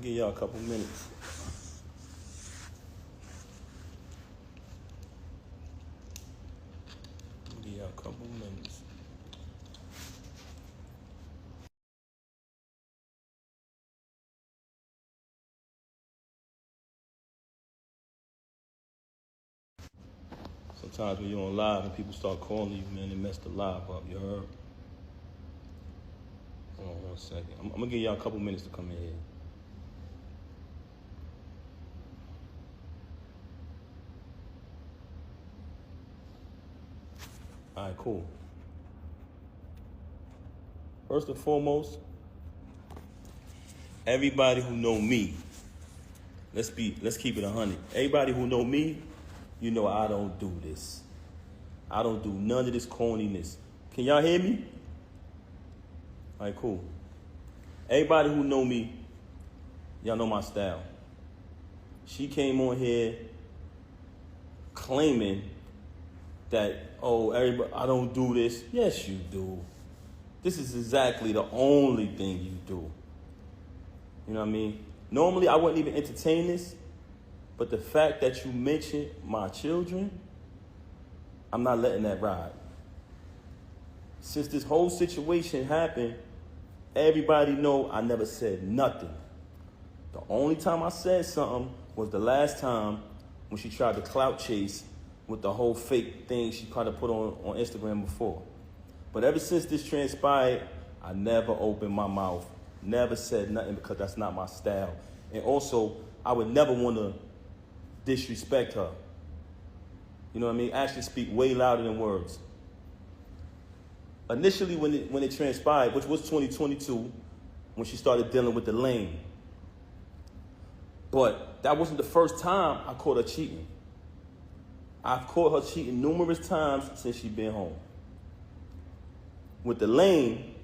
I'll give y'all a couple minutes. I'll give y'all a couple minutes. Sometimes when you're on live and people start calling you, man, they mess the live up, you heard? Hold on 1 second. I'm gonna give y'all a couple minutes to come in here. All right, cool. First and foremost, everybody who know me, let's keep it 100. Everybody who know me, you know I don't do this. I don't do none of this corniness. Can y'all hear me? All right, cool. Everybody who know me, y'all know my style. She came on here claiming that, oh, everybody, I don't do this. Yes, you do. This is exactly the only thing you do. You know what I mean? Normally, I wouldn't even entertain this, but the fact that you mentioned my children, I'm not letting that ride. Since this whole situation happened, everybody know I never said nothing. The only time I said something was the last time when she tried to clout chase with the whole fake thing she tried to put on Instagram before. But ever since this transpired, I never opened my mouth, never said nothing because that's not my style. And also, I would never want to disrespect her. You know what I mean? Actions speak way louder than words. Initially, when it transpired, which was 2022, when she started dealing with the lane. But that wasn't the first time I caught her cheating. I've caught her cheating numerous times since she's been home. With the lane,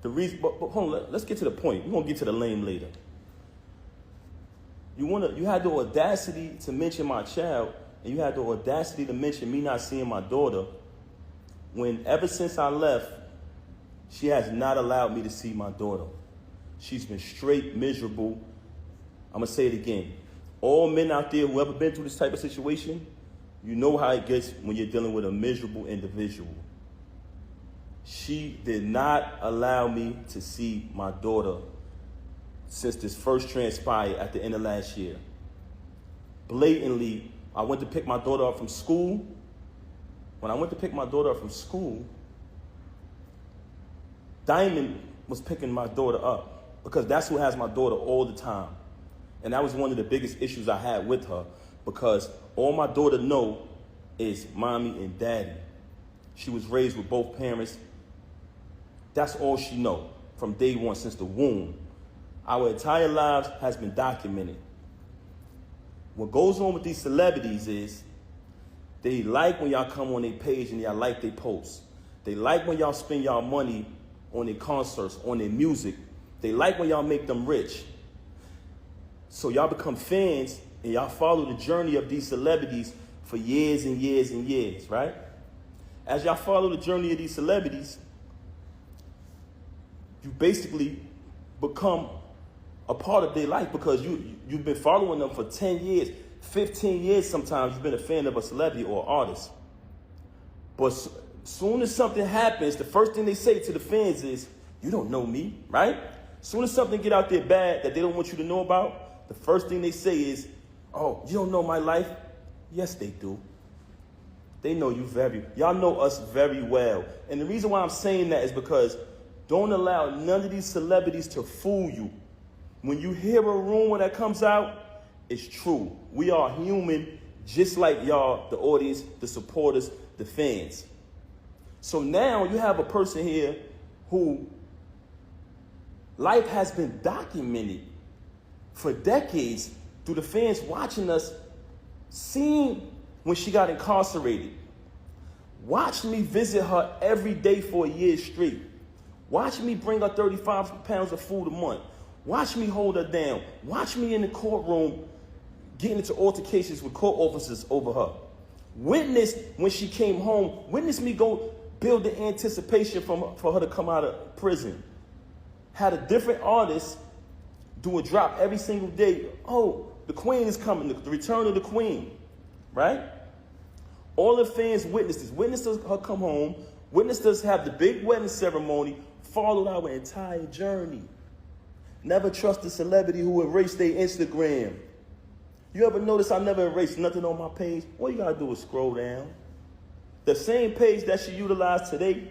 the reason, but hold on, let's get to the point. We're gonna get to the lane later. You had the audacity to mention my child, and you had the audacity to mention me not seeing my daughter, when ever since I left, she has not allowed me to see my daughter. She's been straight miserable. I'm gonna say it again. All men out there who ever been through this type of situation, you know how it gets when you're dealing with a miserable individual. She did not allow me to see my daughter since this first transpired at the end of last year. Blatantly, I went to pick my daughter up from school. When I went to pick my daughter up from school, Diamond was picking my daughter up because that's who has my daughter all the time. And that was one of the biggest issues I had with her because all my daughter know is mommy and daddy. She was raised with both parents. That's all she know from day one, since the womb. Our entire lives has been documented. What goes on with these celebrities is they like when y'all come on their page and y'all like their posts. They like when y'all spend y'all money on their concerts, on their music. They like when y'all make them rich. So y'all become fans and y'all follow the journey of these celebrities for years and years and years, right? As y'all follow the journey of these celebrities, you basically become a part of their life because you've been following them for 10 years, 15 years sometimes. You've been a fan of a celebrity or artist. But soon as something happens, the first thing they say to the fans is, you don't know me, right? Soon as something get out there bad that they don't want you to know about, the first thing they say is, oh, you don't know my life? Yes, they do. They know y'all know us very well. And the reason why I'm saying that is because don't allow none of these celebrities to fool you. When you hear a rumor that comes out, it's true. We are human, just like y'all, the audience, the supporters, the fans. So now you have a person here who life has been documented for decades through the fans watching us, seeing when she got incarcerated. Watch me visit her every day for a year straight. Watch me bring her 35 pounds of food a month. Watch me hold her down. Watch me in the courtroom getting into altercations with court officers over her. Witness when she came home. Witness me go build the anticipation for her to come out of prison. Had a different artist do a drop every single day. Oh, the queen is coming, the return of the queen, right? All the fans witnessed her come home, witnessed us have the big wedding ceremony, followed our entire journey. Never trust a celebrity who erased their Instagram. You ever notice I never erased nothing on my page? All you gotta do is scroll down. The same page that she utilized today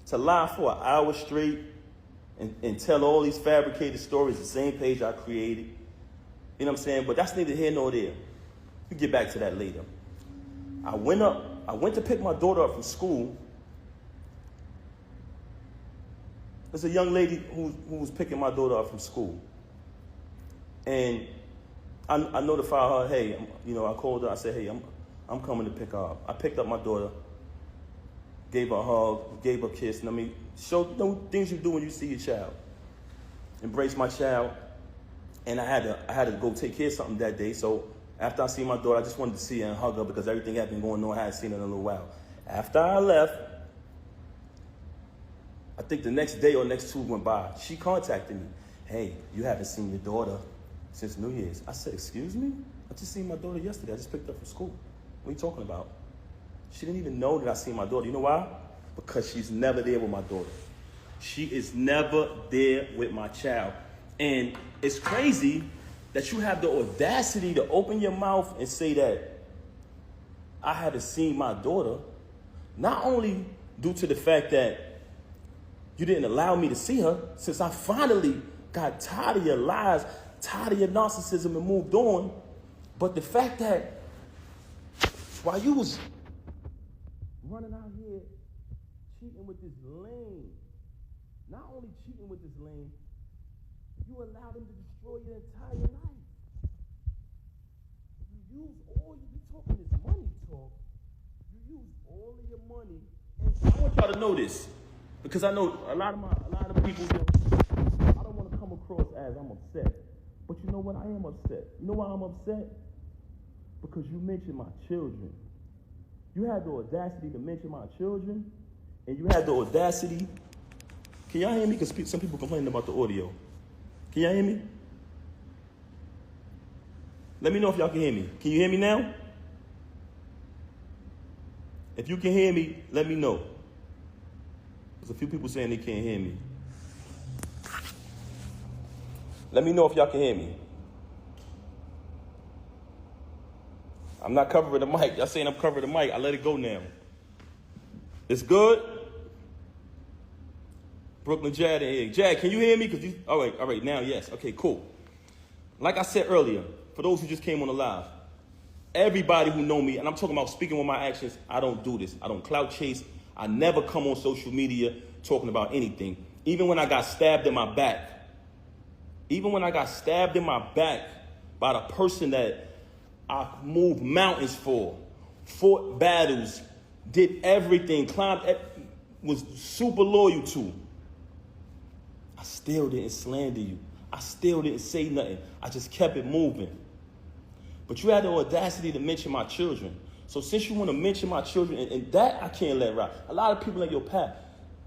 to lie for an hour straight and tell all these fabricated stories, the same page I created. You know what I'm saying? But that's neither here nor there. We'll get back to that later. I went to pick my daughter up from school. There's a young lady who was picking my daughter up from school. And I notified her, hey, I called her, I said, hey, I'm coming to pick her up. I picked up my daughter, gave her a hug, gave her a kiss, and show things you do when you see your child. Embrace my child. And I had to go take care of something that day. So after I see my daughter, I just wanted to see her and hug her because everything had been going on. I hadn't seen her in a little while. After I left, I think the next day or next two went by. She contacted me. Hey, you haven't seen your daughter since New Year's. I said, excuse me? I just seen my daughter yesterday. I just picked her up from school. What are you talking about? She didn't even know that I seen my daughter. You know why? Because she's never there with my daughter. She is never there with my child. And it's crazy that you have the audacity to open your mouth and say that I haven't seen my daughter, not only due to the fact that you didn't allow me to see her, since I finally got tired of your lies, tired of your narcissism and moved on, but the fact that while you was running out here cheating with this lame, not only cheating with this lame, you allowed him to destroy your entire life. You use all you talking this money talk. You use all of your money, and I want y'all to know this, because I know a lot of people. I don't want to come across as I'm upset, but you know what? I am upset. You know why I'm upset? Because you mentioned my children. You had the audacity to mention my children, and you had the audacity. Can y'all hear me? Because some people complaining about the audio. Can y'all hear me? Let me know if y'all can hear me. Can you hear me now? If you can hear me, let me know. There's a few people saying they can't hear me. Let me know if y'all can hear me. I'm not covering the mic. Y'all saying I'm covering the mic. I let it go now. It's good? Brooklyn Jad in here. Jad, can you hear me? All right, now, yes. Okay, cool. Like I said earlier, for those who just came on the live, everybody who know me, and I'm talking about speaking with my actions, I don't do this. I don't clout chase. I never come on social media talking about anything. Even when I got stabbed in my back. Even when I got stabbed in my back by the person that I moved mountains for, fought battles, did everything, was super loyal to. I still didn't slander you. I still didn't say nothing. I just kept it moving. But you had the audacity to mention my children. So since you want to mention my children, and that I can't let ride. A lot of people in your path,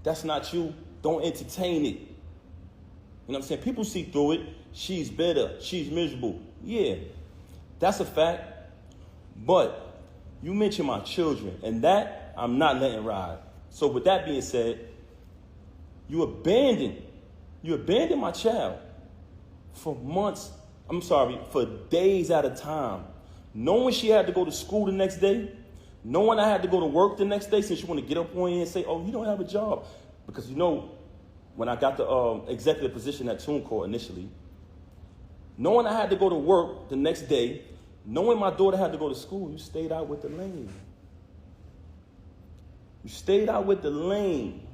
that's not you. Don't entertain it. You know what I'm saying? People see through it. She's bitter. She's miserable. Yeah, that's a fact. But you mention my children, and that I'm not letting ride. So with that being said, you abandoned my child for months. For days at a time. Knowing she had to go to school the next day, knowing I had to go to work the next day, since you want to get up on you and say, oh, you don't have a job. Because when I got the executive position at TuneCore initially, knowing I had to go to work the next day, knowing my daughter had to go to school, you stayed out with the lane. You stayed out with the lane.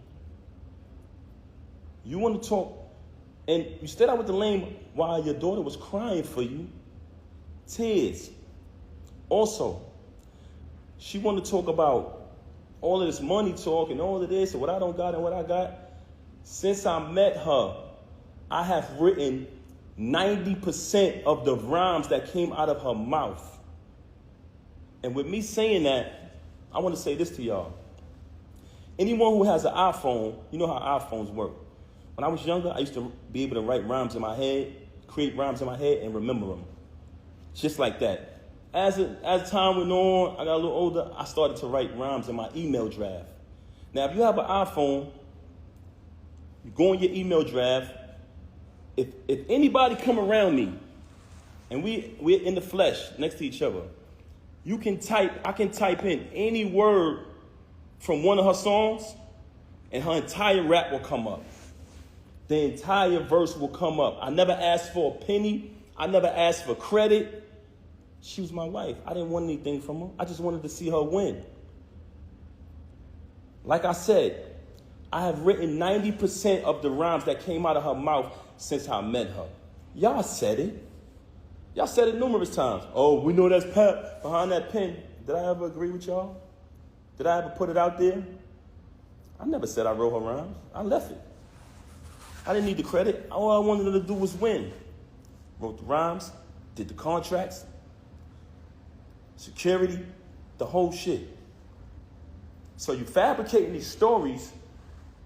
You want to talk, and you stayed out with the lane while your daughter was crying for you. Tears. Also, she wanted to talk about all of this money talk and all of this and what I don't got and what I got. Since I met her, I have written 90% of the rhymes that came out of her mouth. And with me saying that, I want to say this to y'all. Anyone who has an iPhone, you know how iPhones work. When I was younger, I used to be able to write rhymes in my head. create rhymes in my head and remember them. Just like that. As time went on, I got a little older, I started to write rhymes in my email draft. Now, if you have an iPhone, you go in your email draft. If anybody come around me, and we're in the flesh next to each other, I can type in any word from one of her songs, and her entire rap will come up. The entire verse will come up. I never asked for a penny. I never asked for credit. She was my wife. I didn't want anything from her. I just wanted to see her win. Like I said, I have written 90% of the rhymes that came out of her mouth since I met her. Y'all said it. Y'all said it numerous times. Oh, we know that's Pap behind that pen. Did I ever agree with y'all? Did I ever put it out there? I never said I wrote her rhymes. I left it. I didn't need the credit. All I wanted her to do was win. Wrote the rhymes, did the contracts, security, the whole shit. So you fabricating these stories,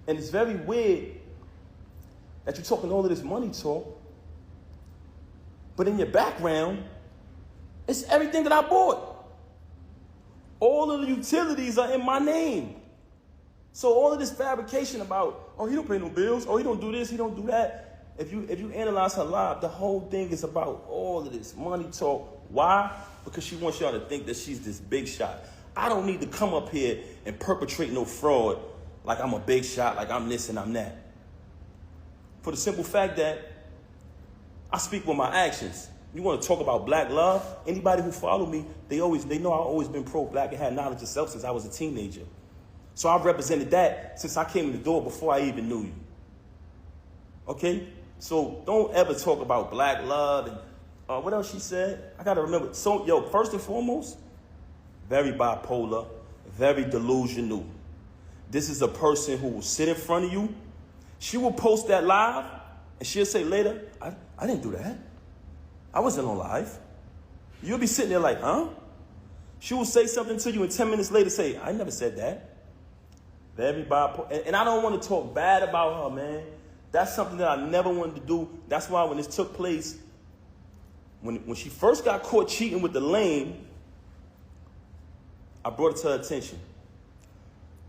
and it's very weird that you're talking all of this money talk, but in your background, it's everything that I bought. All of the utilities are in my name. So all of this fabrication about, oh, he don't pay no bills, oh, he don't do this, he don't do that. If you analyze her life, the whole thing is about all of this money talk. Why? Because she wants y'all to think that she's this big shot. I don't need to come up here and perpetrate no fraud like I'm a big shot, like I'm this and I'm that. For the simple fact that I speak with my actions. You want to talk about black love? Anybody who follow me, they know I've always been pro-black and had knowledge of self since I was a teenager. So I've represented that since I came in the door before I even knew you. Okay? So don't ever talk about black love and what else she said? I got to remember. So, first and foremost, very bipolar, very delusional. This is a person who will sit in front of you. She will post that live, and she'll say later, I didn't do that. I wasn't on live. You'll be sitting there like, huh? She will say something to you, and 10 minutes later say, I never said that. Very bipolar. And I don't want to talk bad about her, man. That's something that I never wanted to do. That's why when this took place, when she first got caught cheating with the lame, I brought it to her attention.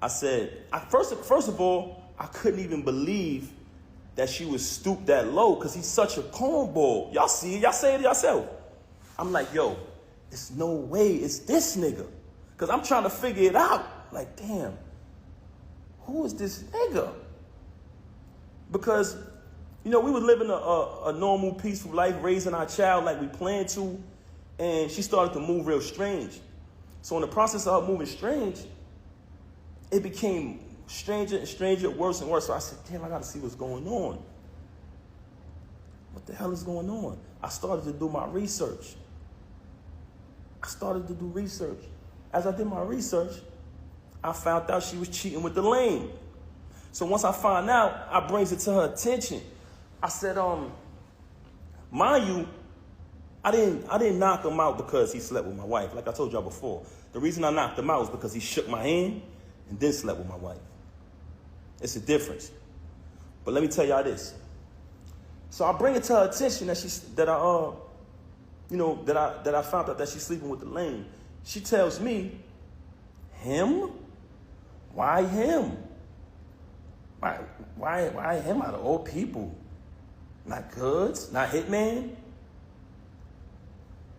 I said, first of all, I couldn't even believe that she was stooped that low because he's such a cornball. Y'all see it. Y'all say it yourself. I'm like, it's no way it's this nigga. Because I'm trying to figure it out. Like, damn, who is this nigga? Because, we were living a normal, peaceful life, raising our child like we planned to, and she started to move real strange. So in the process of her moving strange, it became stranger and stranger, worse and worse. So I said, damn, I got to see what's going on. What the hell is going on? I started to do my research. As I did my research, I found out she was cheating with the lame. So once I find out, I brings it to her attention. I said, mind you, I didn't knock him out because he slept with my wife. Like I told y'all before, the reason I knocked him out was because he shook my hand and then slept with my wife. It's a difference. But let me tell y'all this. So I bring it to her attention that I found out that she's sleeping with the lame. She tells me, him? Why him? Why him out of all people? Not Goods? Not Hitman?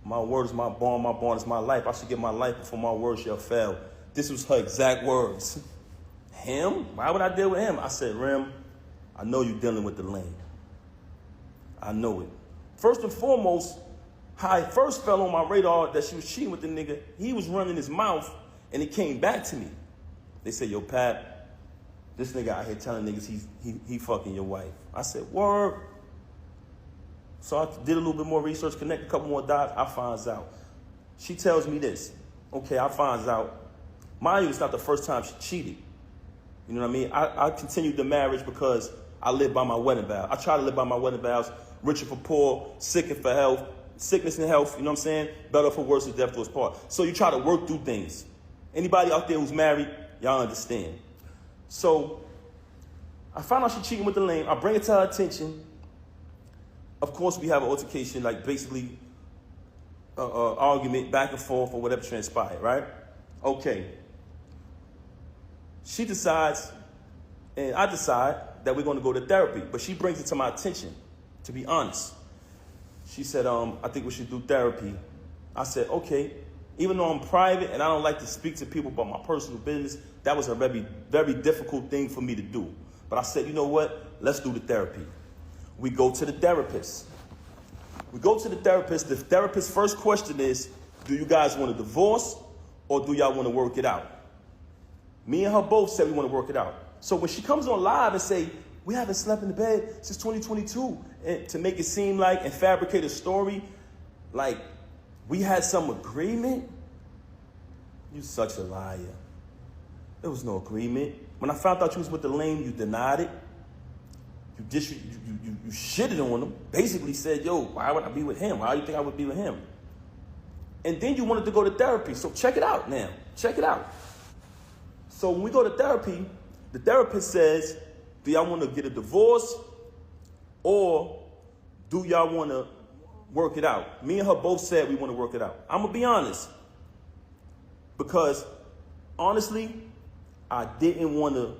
My word is my bond is my life. I should give my life before my word shall fail. This was her exact words. Him? Why would I deal with him? I said, Rem, I know you're dealing with the lame. I know it. First and foremost, how it first fell on my radar that she was cheating with the nigga, he was running his mouth, and it came back to me. They said, yo, Pat, this nigga out here telling niggas he fucking your wife. I said, word. So I did a little bit more research, connect a couple more dots. I finds out. She tells me this. Okay, I finds out. Mind you, it's not the first time she cheated. You know what I mean? I continued the marriage because I live by my wedding vow. I try to live by my wedding vows. Richer for poor, sicker for health, sickness and health, you know what I'm saying? Better for worse, or death do us part. So you try to work through things. Anybody out there who's married, y'all understand. So I found out she cheating with the lame. I bring it to her attention. of course, we have an altercation, like basically argument back and forth or whatever transpired, right? Okay. She decides, and I decide that we're going to go to therapy, but she brings it to my attention, to be honest. She said, I think we should do therapy. I said, okay. Even though I'm private and I don't like to speak to people about my personal business, that was a very, very difficult thing for me to do. But I said, you know what? Let's do the therapy. We go to the therapist. We go to the therapist. The therapist's first question is, do you guys want a divorce or do y'all want to work it out? Me and her both said we want to work it out. So when she comes on live and say, we haven't slept in the bed since 2022, and to make it seem like and fabricate a story like we had some agreement, you such a liar. There was no agreement. When I found out you was with the lame, you denied it. You shitted on him. Basically said, yo, why would I be with him? Why do you think I would be with him? And then you wanted to go to therapy. So check it out now. Check it out. So when we go to therapy, the therapist says, do y'all want to get a divorce or do y'all want to work it out? Me and her both said we want to work it out. I'm going to be honest. Because honestly, I didn't want to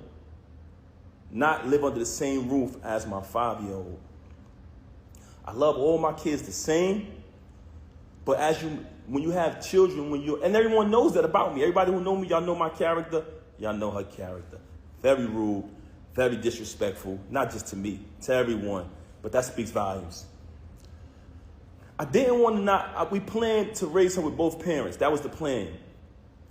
not live under the same roof as my 5-year-old. I love all my kids the same. But when you have children, and everyone knows that about me. Everybody who know me, y'all know my character. Y'all know her character. Very rude, very disrespectful, not just to me, to everyone. But that speaks volumes. I didn't want to we planned to raise her with both parents. That was the plan.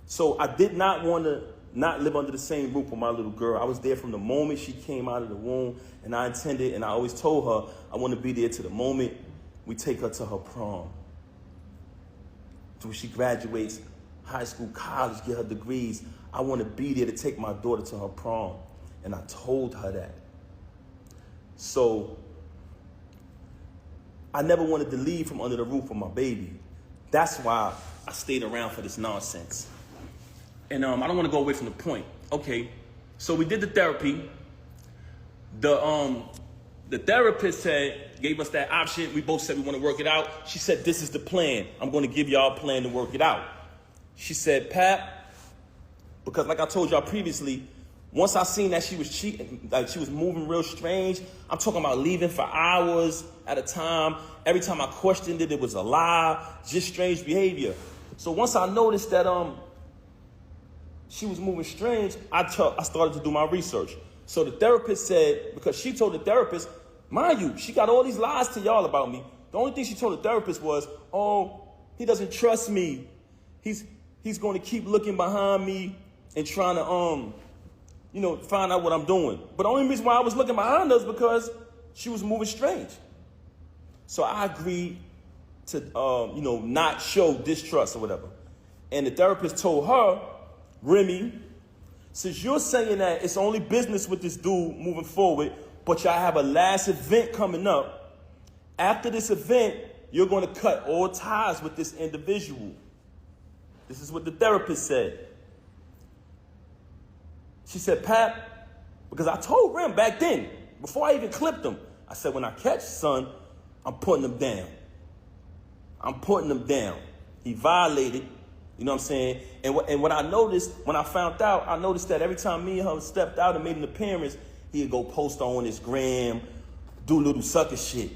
So I did not want to not live under the same roof with my little girl. I was there from the moment she came out of the womb, and I intended, and I always told her, I want to be there to the moment we take her to her prom. When she graduates high school, college, get her degrees, I want to be there to take my daughter to her prom. And I told her that. So I never wanted to leave from under the roof of my baby. That's why I stayed around for this nonsense. And I don't want to go away from the point. Okay, so we did the therapy. The therapist gave us that option. We both said we want to work it out. She said, this is the plan. I'm going to give y'all a plan to work it out. She said, Pap, because like I told y'all previously, once I seen that she was cheating, like she was moving real strange, I'm talking about leaving for hours at a time. Every time I questioned it, it was a lie, just strange behavior. So once I noticed that she was moving strange, I started to do my research. So the therapist said, because she told the therapist, mind you, she got all these lies to y'all about me. The only thing she told the therapist was, oh, he doesn't trust me. He's going to keep looking behind me and trying to, find out what I'm doing. But the only reason why I was looking behind her is because she was moving strange. So I agreed to, not show distrust or whatever. And the therapist told her, Remy, since you're saying that it's only business with this dude moving forward, but y'all have a last event coming up, after this event, you're going to cut all ties with this individual. This is what the therapist said. She said, Pap, because I told Rem back then, before I even clipped him, I said, when I catch son, I'm putting him down. I'm putting him down. He violated, you know what I'm saying? And what I noticed, when I found out, I noticed that every time me and her stepped out and made an appearance, he'd go post on his gram, do little sucker shit.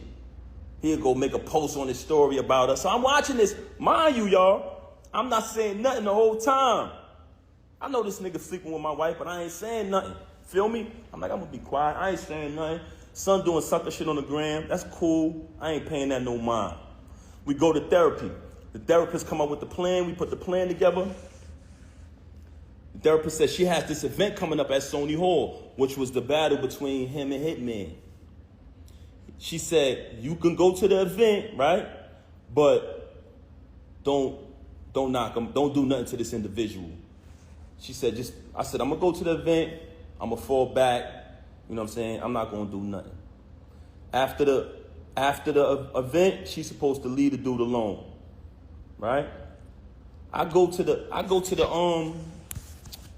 He'd go make a post on his story about us. So I'm watching this. Mind you, y'all, I'm not saying nothing the whole time. I know this nigga sleeping with my wife, but I ain't saying nothing. Feel me? I'm like, I'm gonna be quiet. I ain't saying nothing. Son doing sucker shit on the gram. That's cool. I ain't paying that no mind. We go to therapy. The therapist come up with the plan. We put the plan together. The therapist said she has this event coming up at Sony Hall, which was the battle between him and Hitman. She said, you can go to the event, right? But don't knock him. Don't do nothing to this individual. She said, I said, I'm going to go to the event. I'm going to fall back. You know what I'm saying? I'm not going to do nothing. After the event, she's supposed to leave the dude alone. Right? I go to the, hold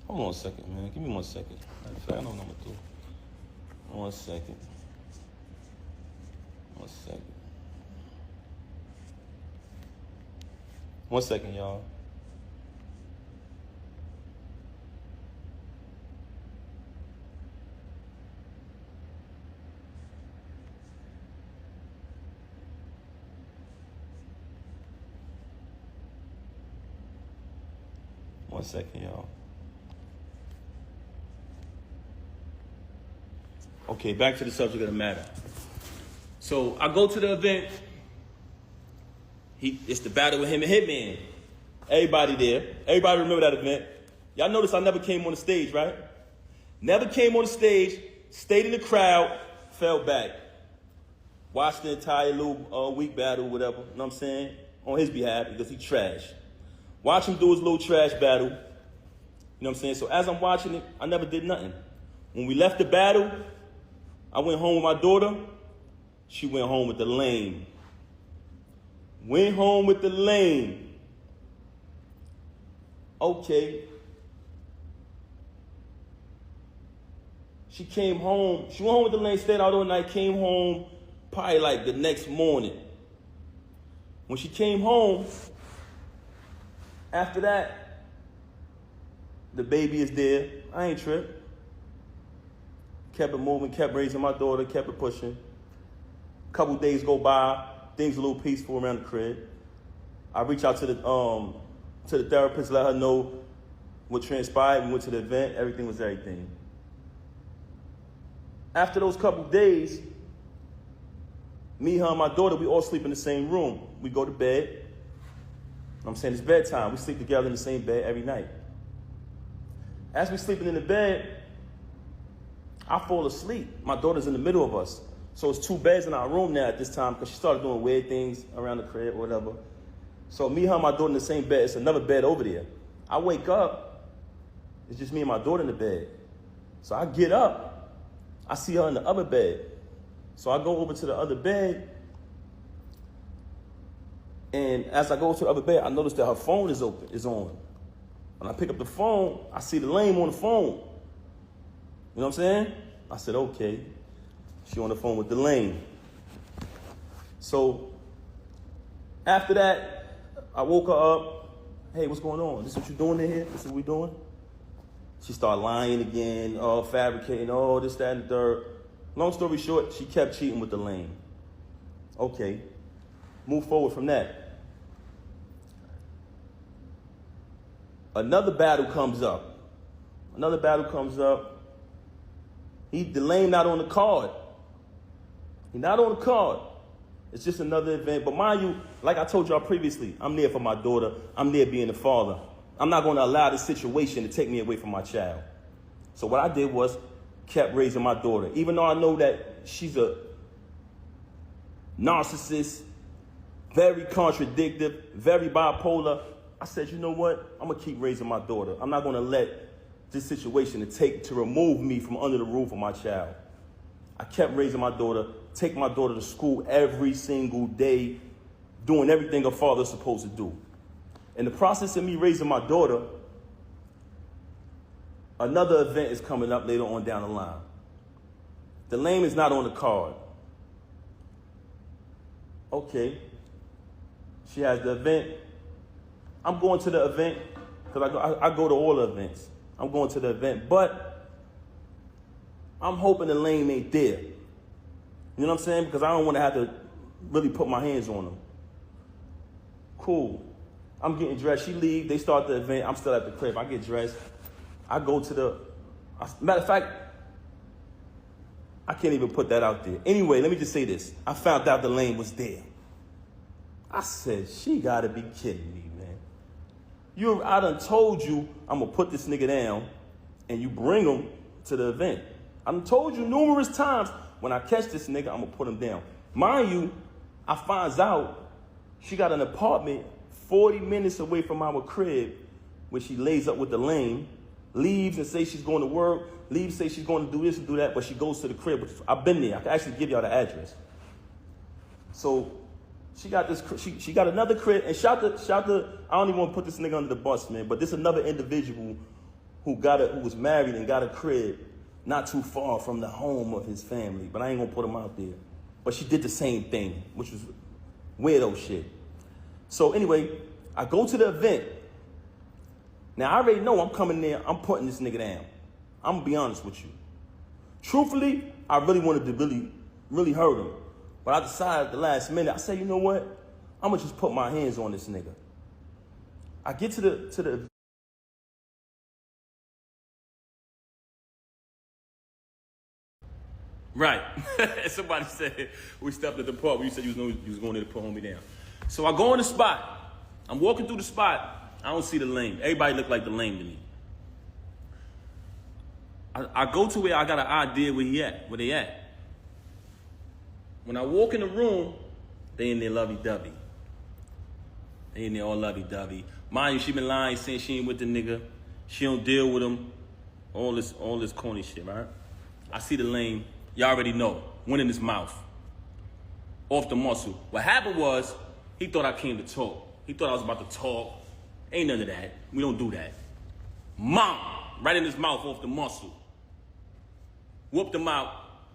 on a second, man. Give me 1 second. Matter of fact, I don't know what I'm going to do. 1 second. 1 second. 1 second, y'all. One second, y'all. Okay, back to the subject of the matter. So I go to the event. It's the battle with him and Hitman. Everybody there. Everybody remember that event. Y'all notice I never came on the stage, right? Never came on the stage, stayed in the crowd, fell back. Watched the entire little week battle, whatever, you know what I'm saying? On his behalf, because he trash. Watch him do his little trash battle. You know what I'm saying? So as I'm watching it, I never did nothing. When we left the battle, I went home with my daughter. She went home with the lame. Went home with the lame. Okay. She came home. She went home with the lane, stayed out all night, came home probably like the next morning. When she came home, after that, the baby is there. I ain't tripped. Kept it moving, kept raising my daughter, kept it pushing. A couple days go by, things a little peaceful around the crib. I reach out to the therapist, let her know what transpired. We went to the event, everything was everything. After those couple days, me, her, and my daughter, we all sleep in the same room. We go to bed. I'm saying it's bedtime. We sleep together in the same bed every night. As we sleeping in the bed, I fall asleep. My daughter's in the middle of us. So it's 2 beds in our room now at this time because she started doing weird things around the crib or whatever. So me, her, and my daughter in the same bed. It's another bed over there. I wake up. It's just me and my daughter in the bed. So I get up. I see her in the other bed. So I go over to the other bed. And as I go to the other bed, I notice that her phone is on. When I pick up the phone, I see the lame on the phone. You know what I'm saying? I said, okay. She on the phone with the lame. So after that, I woke her up. Hey, what's going on? This what you doing in here? This is what we doing? She started lying again, fabricating, this, that, and the third. Long story short, she kept cheating with the lame. Okay. Move forward from that. Another battle comes up. The lame not on the card. He's not on the card. It's just another event. But mind you, like I told y'all previously, I'm there for my daughter. I'm there being a father. I'm not going to allow this situation to take me away from my child. So what I did was kept raising my daughter. Even though I know that she's a narcissist, very contradictory, very bipolar, I said, you know what? I'm going to keep raising my daughter. I'm not going to let this situation to remove me from under the roof of my child. I kept raising my daughter, take my daughter to school every single day, doing everything a father's supposed to do. In the process of me raising my daughter, another event is coming up later on down the line. The lame is not on the card. Okay. She has the event. I'm going to the event because I go to all the events. I'm going to the event, but I'm hoping the lame ain't there. You know what I'm saying? Because I don't want to have to really put my hands on them. Cool. I'm getting dressed. She leaves. They start the event. I'm still at the crib. I get dressed. I go to matter of fact, I can't even put that out there. Anyway, let me just say this. I found out the lane was there. I said, she got to be kidding me, man. I done told you I'm going to put this nigga down and you bring him to the event. I done told you numerous times, when I catch this nigga, I'm going to put him down. Mind you, I finds out she got an apartment 40 minutes away from our crib where she lays up with the lame, leaves and says she's going to work, leaves, say she's going to do this and do that, but she goes to the crib. Which I've been there. I can actually give y'all the address. So she got this. She got another crib, and shout the. I don't even want to put this nigga under the bus, man. But this another individual who was married and got a crib not too far from the home of his family. But I ain't gonna put him out there. But she did the same thing, which was weirdo shit. So anyway, I go to the event. Now, I already know I'm coming there, I'm putting this nigga down. I'm gonna be honest with you. Truthfully, I really wanted to really hurt him. But I decided at the last minute, I said, you know what? I'm gonna just put my hands on this nigga. I get to the right. Somebody said we stepped at the park. You said you was going there to put homie down. So I go in the spot. I'm walking through the spot. I don't see the lame. Everybody look like the lame to me. I go to where I got an idea where they at. When I walk in the room, they in there lovey-dovey. They in there all lovey-dovey. Mind you, she been lying, saying she ain't with the nigga. She don't deal with him. All this corny shit, right? I see the lame. Y'all already know. Went in his mouth. Off the muscle. What happened was, he thought I came to talk. He thought I was about to talk. Ain't none of that. We don't do that. Mom! Right in his mouth, off the muscle. Whooped him out.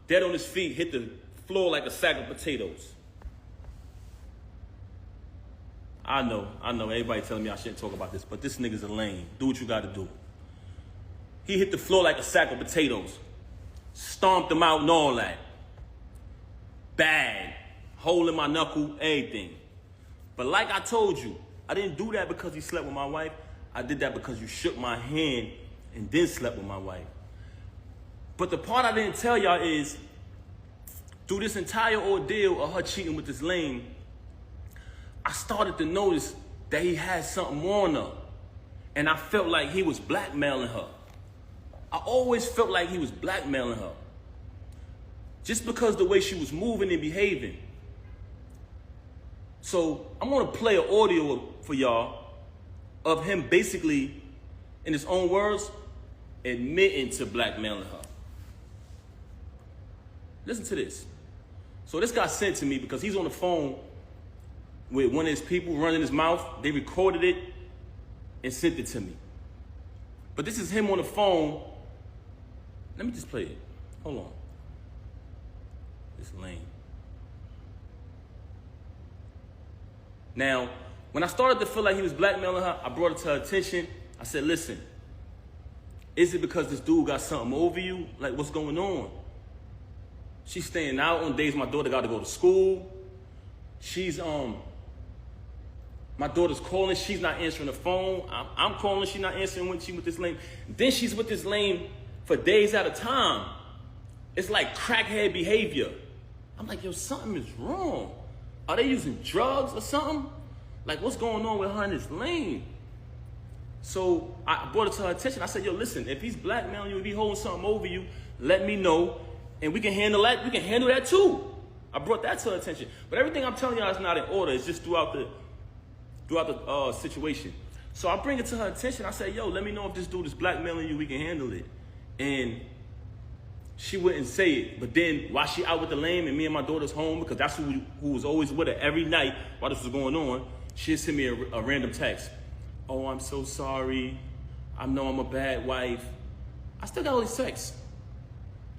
Dead on his feet. Hit the floor like a sack of potatoes. I know. Everybody telling me I shouldn't talk about this, but this nigga's a lame. Do what you gotta do. He hit the floor like a sack of potatoes. Stomped him out and all that. Bad. Hole in my knuckle, everything. But like I told you, I didn't do that because he slept with my wife. I did that because you shook my hand and then slept with my wife. But the part I didn't tell y'all is, through this entire ordeal of her cheating with this lame, I started to notice that he had something on her. And I felt like he was blackmailing her. I always felt like he was blackmailing her. Just because the way she was moving and behaving. So I'm gonna play an audio for y'all of him basically, in his own words, admitting to blackmailing her. Listen to this. So this got sent to me because he's on the phone with one of his people running his mouth. They recorded it and sent it to me. But this is him on the phone. Let me just play it. Hold on. It's lame. Now, when I started to feel like he was blackmailing her, I brought it to her attention. I said, listen, is it because this dude got something over you? Like, what's going on? She's staying out on days my daughter got to go to school. She's, my daughter's calling, she's not answering the phone. I'm calling, she's not answering when she with this lame. Then she's with this lame for days at a time. It's like crackhead behavior. I'm like, yo, something is wrong. Are they using drugs or something? Like, what's going on with her and this lame? So I brought it to her attention. I said, yo, listen, if he's blackmailing you, if he's holding something over you, let me know. And we can handle that. We can handle that too. I brought that to her attention. But everything I'm telling y'all is not in order. It's just throughout the situation. So I bring it to her attention. I say, yo, let me know if this dude is blackmailing you. We can handle it. And she wouldn't say it. But then while she out with the lame and me and my daughter's home, because that's who was always with her every night while this was going on, she'd send me a random text. Oh, I'm so sorry. I know I'm a bad wife. I still got all these texts.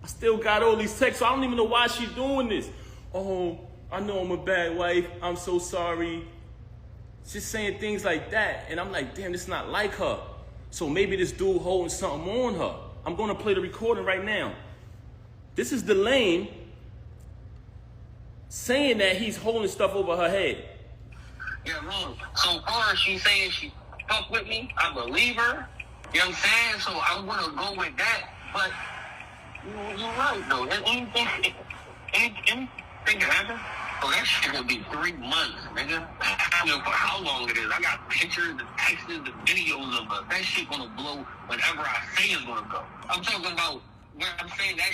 So I don't even know why she's doing this. Oh, I know I'm a bad wife. I'm so sorry. She's saying things like that. And I'm like, damn, this is not like her. So maybe this dude holding something on her. I'm going to play the recording right now. This is the lame saying that he's holding stuff over her head. Yeah, man. So far, she's saying she fuck with me. I believe her. You know what I'm saying? So I'm going to go with that. But you're right, though. Anything can happen. So that shit will be 3 months, nigga. I don't know for how long it is. I got pictures, the texts, the videos of us. That shit gonna blow whenever I say it's gonna go. I'm talking about when I'm saying that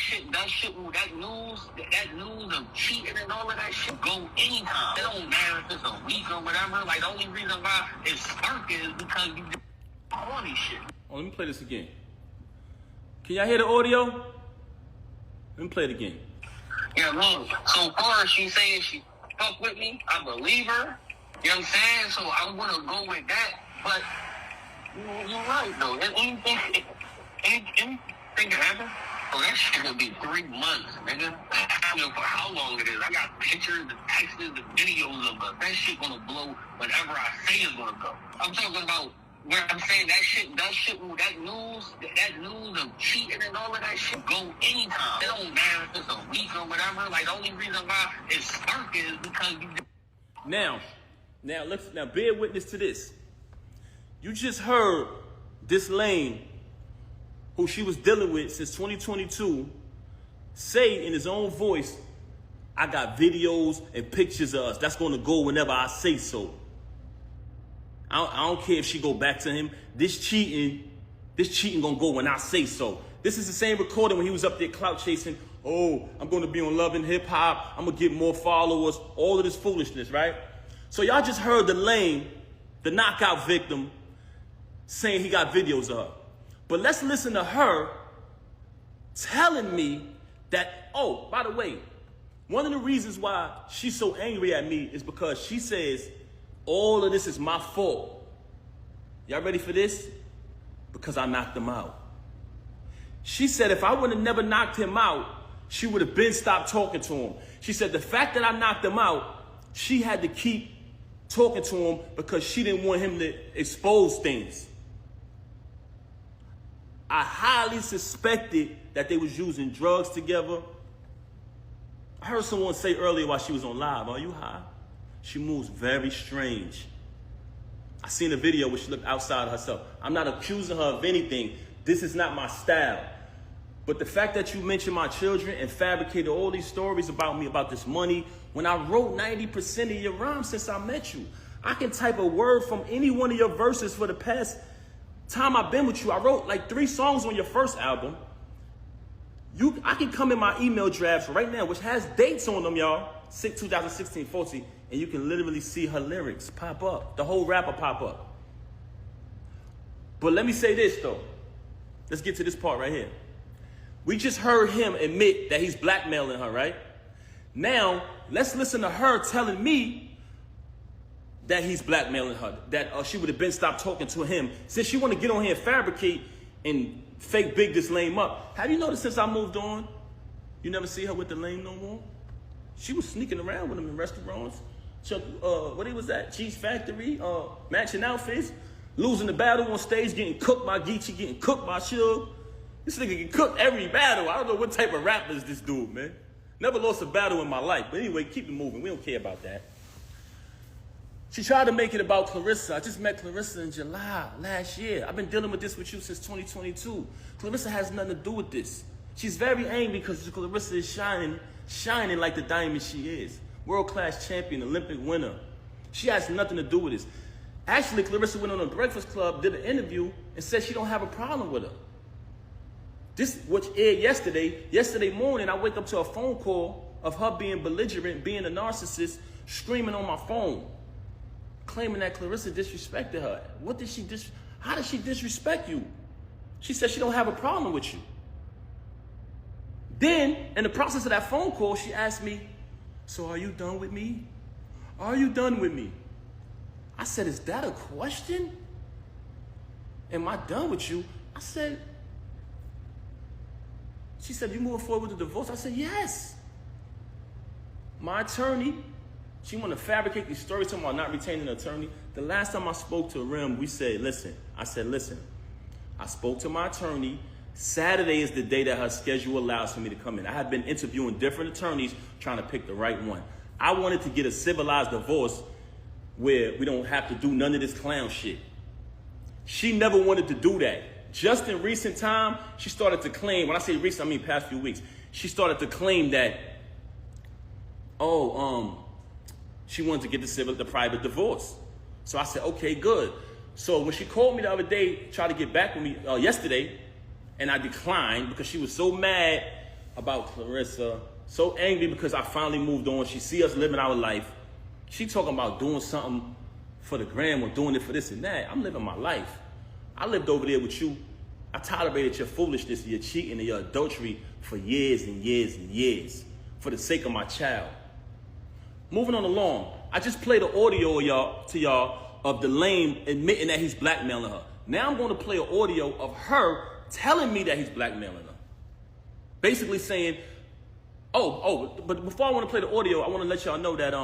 news of cheating and all of that shit go anytime. It don't matter if it's a week or whatever. Like, the only reason why it's spark is because you do all these shit. Oh, let me play this again. Can y'all hear the audio? Let me play it again. Yeah, man. So far, she's saying she fuck with me. I believe her. You know what I'm saying? So I'm going to go with that. But you're right, though. Anything can happen. Oh, that shit gonna be 3 months, nigga. I don't know for how long it is. I got pictures, the texts, the videos of it. That shit gonna blow whenever I say it's gonna go. I'm talking about where I'm saying that news of cheating and all of that shit go anytime. It don't matter if it's a week or whatever. Like, the only reason why it's spark is because you. Now, bear witness to this. You just heard this lame, who she was dealing with since 2022, say in his own voice, I got videos and pictures of us. That's going to go whenever I say so. I don't care if she go back to him. This cheating going to go when I say so. This is the same recording when he was up there clout chasing. Oh, I'm going to be on Love and Hip Hop. I'm going to get more followers. All of this foolishness, right? So y'all just heard the lame, the knockout victim, saying he got videos of her. But let's listen to her telling me that, oh, by the way, one of the reasons why she's so angry at me is because she says, all of this is my fault. Y'all ready for this? Because I knocked him out. She said if I would have never knocked him out, she would have been stopped talking to him. She said the fact that I knocked him out, she had to keep talking to him because she didn't want him to expose things. I highly suspected that they was using drugs together. I heard someone say earlier while she was on live, are you high? She moves very strange. I seen a video where she looked outside of herself. I'm not accusing her of anything. This is not my style. But the fact that you mentioned my children and fabricated all these stories about me, about this money, when I wrote 90% of your rhymes since I met you, I can type a word from any one of your verses for the past time I've been with you. I wrote like 3 songs on your first album. I can come in my email drafts right now, which has dates on them, y'all. 2016, 14, and you can literally see her lyrics pop up. The whole rapper pop up. But let me say this, though. Let's get to this part right here. We just heard him admit that he's blackmailing her, right? Now, let's listen to her telling me that he's blackmailing her, that she would have been stopped talking to him. Since she want to get on here and fabricate and fake big this lame up. Have you noticed since I moved on, you never see her with the lame no more? She was sneaking around with him in restaurants. What he was at? Cheese Factory, matching outfits, losing the battle on stage, getting cooked by Geechee, getting cooked by Suge. This nigga get cooked every battle. I don't know what type of rapper is this dude, man. Never lost a battle in my life. But anyway, keep it moving. We don't care about that. She tried to make it about Clarissa. I just met Clarissa in July last year. I've been dealing with this with you since 2022. Clarissa has nothing to do with this. She's very angry because Clarissa is shining like the diamond she is. World-class champion, Olympic winner. She has nothing to do with this. Actually, Clarissa went on a Breakfast Club, did an interview, and said she don't have a problem with her. This, which aired yesterday. Yesterday morning, I wake up to a phone call of her being belligerent, being a narcissist, screaming on my phone, claiming that Clarissa disrespected her. How did she disrespect you? She said she don't have a problem with you. Then, in the process of that phone call, she asked me, so are you done with me? Are you done with me? I said, is that a question? Am I done with you? I said, she said, you moving forward with the divorce? I said, yes. My attorney, she want to fabricate these stories talking about not retaining an attorney. The last time I spoke to Rem, we said, listen. I said, listen, I spoke to my attorney. Saturday is the day that her schedule allows for me to come in. I had been interviewing different attorneys trying to pick the right one. I wanted to get a civilized divorce where we don't have to do none of this clown shit. She never wanted to do that. Just in recent time, she started to claim, when I say recent, I mean past few weeks, she started to claim that, she wanted to get the private divorce. So I said, okay, good. So when she called me the other day, tried to get back with me yesterday, and I declined because she was so mad about Clarissa, so angry because I finally moved on. She see us living our life. She talking about doing something for the gram or doing it for this and that. I'm living my life. I lived over there with you. I tolerated your foolishness, your cheating, and your adultery for years and years and years for the sake of my child. Moving on along, I just played an audio to y'all of the lame admitting that he's blackmailing her. Now I'm going to play an audio of her telling me that he's blackmailing her. Basically saying, but before I want to play the audio, I want to let y'all know that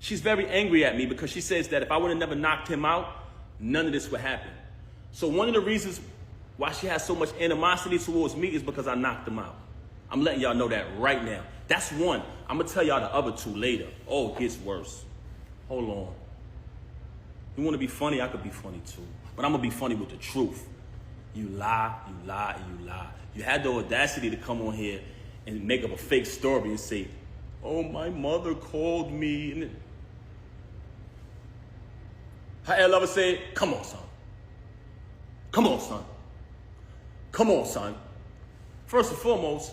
she's very angry at me because she says that if I would have never knocked him out, none of this would happen. So one of the reasons why she has so much animosity towards me is because I knocked him out. I'm letting y'all know that right now. That's one. I'm going to tell y'all the other two later. Oh, it gets worse. Hold on. You want to be funny? I could be funny too. But I'm going to be funny with the truth. You lie, you lie, and you lie. You had the audacity to come on here and make up a fake story and say, oh, my mother called me. And how L Lover said, come on, son. Come on, son. Come on, son. First and foremost,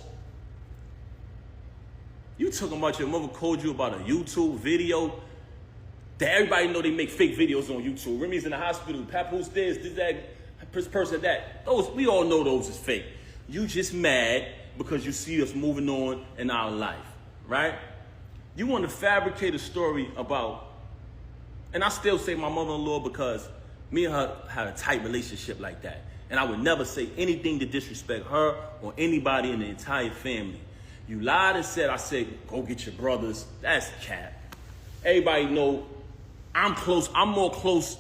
you talking about your mother called you about a YouTube video that everybody know they make fake videos on YouTube. Remy's in the hospital, Papoose this, that, person that. Those, we all know those is fake. You just mad because you see us moving on in our life, right? You want to fabricate a story about, and I still say my mother-in-law because me and her had a tight relationship like that. And I would never say anything to disrespect her or anybody in the entire family. You lied and said, I said, go get your brothers. That's cap. Everybody know I'm close. I'm more close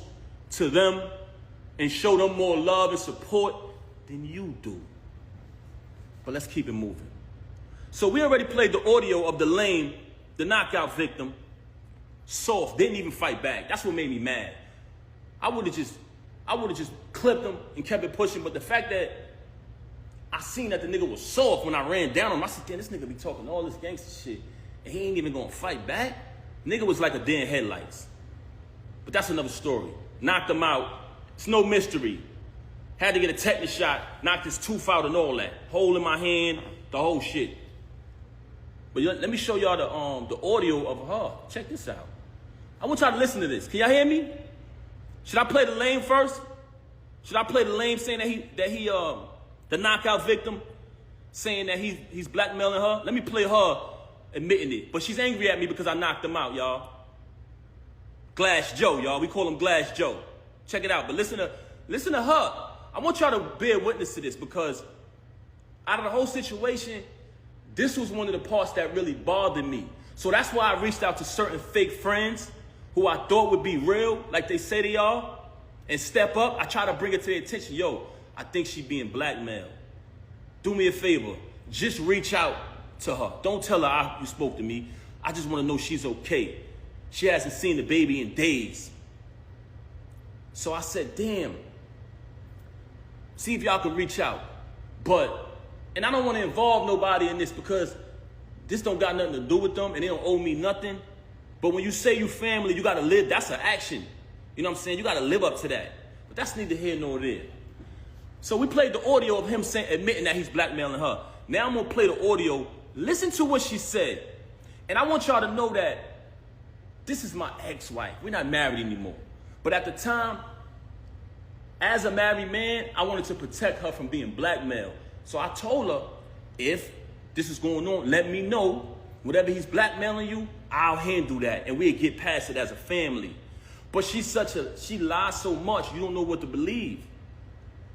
to them and show them more love and support than you do. But let's keep it moving. So we already played the audio of the lame, the knockout victim, soft, didn't even fight back. That's what made me mad. I would have just clipped him and kept it pushing, but the fact that I seen that the nigga was soft when I ran down on him, I said, damn, this nigga be talking all this gangster shit, and he ain't even gonna fight back? Nigga was like a deer in headlights. But that's another story. Knocked him out. It's no mystery. Had to get a tetanus shot, knocked his tooth out and all that. Hole in my hand, the whole shit. But let me show y'all the audio of her. Check this out. I want y'all to listen to this. Can y'all hear me? Should I play the lame first? Should I play the lame saying that he the knockout victim, saying that he's blackmailing her? Let me play her admitting it. But she's angry at me because I knocked him out, y'all. Glass Joe, y'all. We call him Glass Joe. Check it out. But listen to her. I want y'all to bear witness to this because out of the whole situation, this was one of the parts that really bothered me. So that's why I reached out to certain fake friends who I thought would be real, like they say they are, and step up. I try to bring it to their attention. Yo, I think she being blackmailed. Do me a favor. Just reach out to her. Don't tell her you spoke to me. I just want to know she's okay. She hasn't seen the baby in days. So I said, damn. See if y'all can reach out. And I don't want to involve nobody in this because this don't got nothing to do with them and they don't owe me nothing. But when you say you family, you got to live. That's an action. You know what I'm saying? You got to live up to that. But that's neither here nor there. So we played the audio of him admitting that he's blackmailing her. Now I'm going to play the audio. Listen to what she said. And I want y'all to know that this is my ex-wife. We're not married anymore. But at the time, as a married man, I wanted to protect her from being blackmailed. So I told her, if this is going on, let me know. Whatever he's blackmailing you, I'll handle that. And we'll get past it as a family. But she lies so much, you don't know what to believe.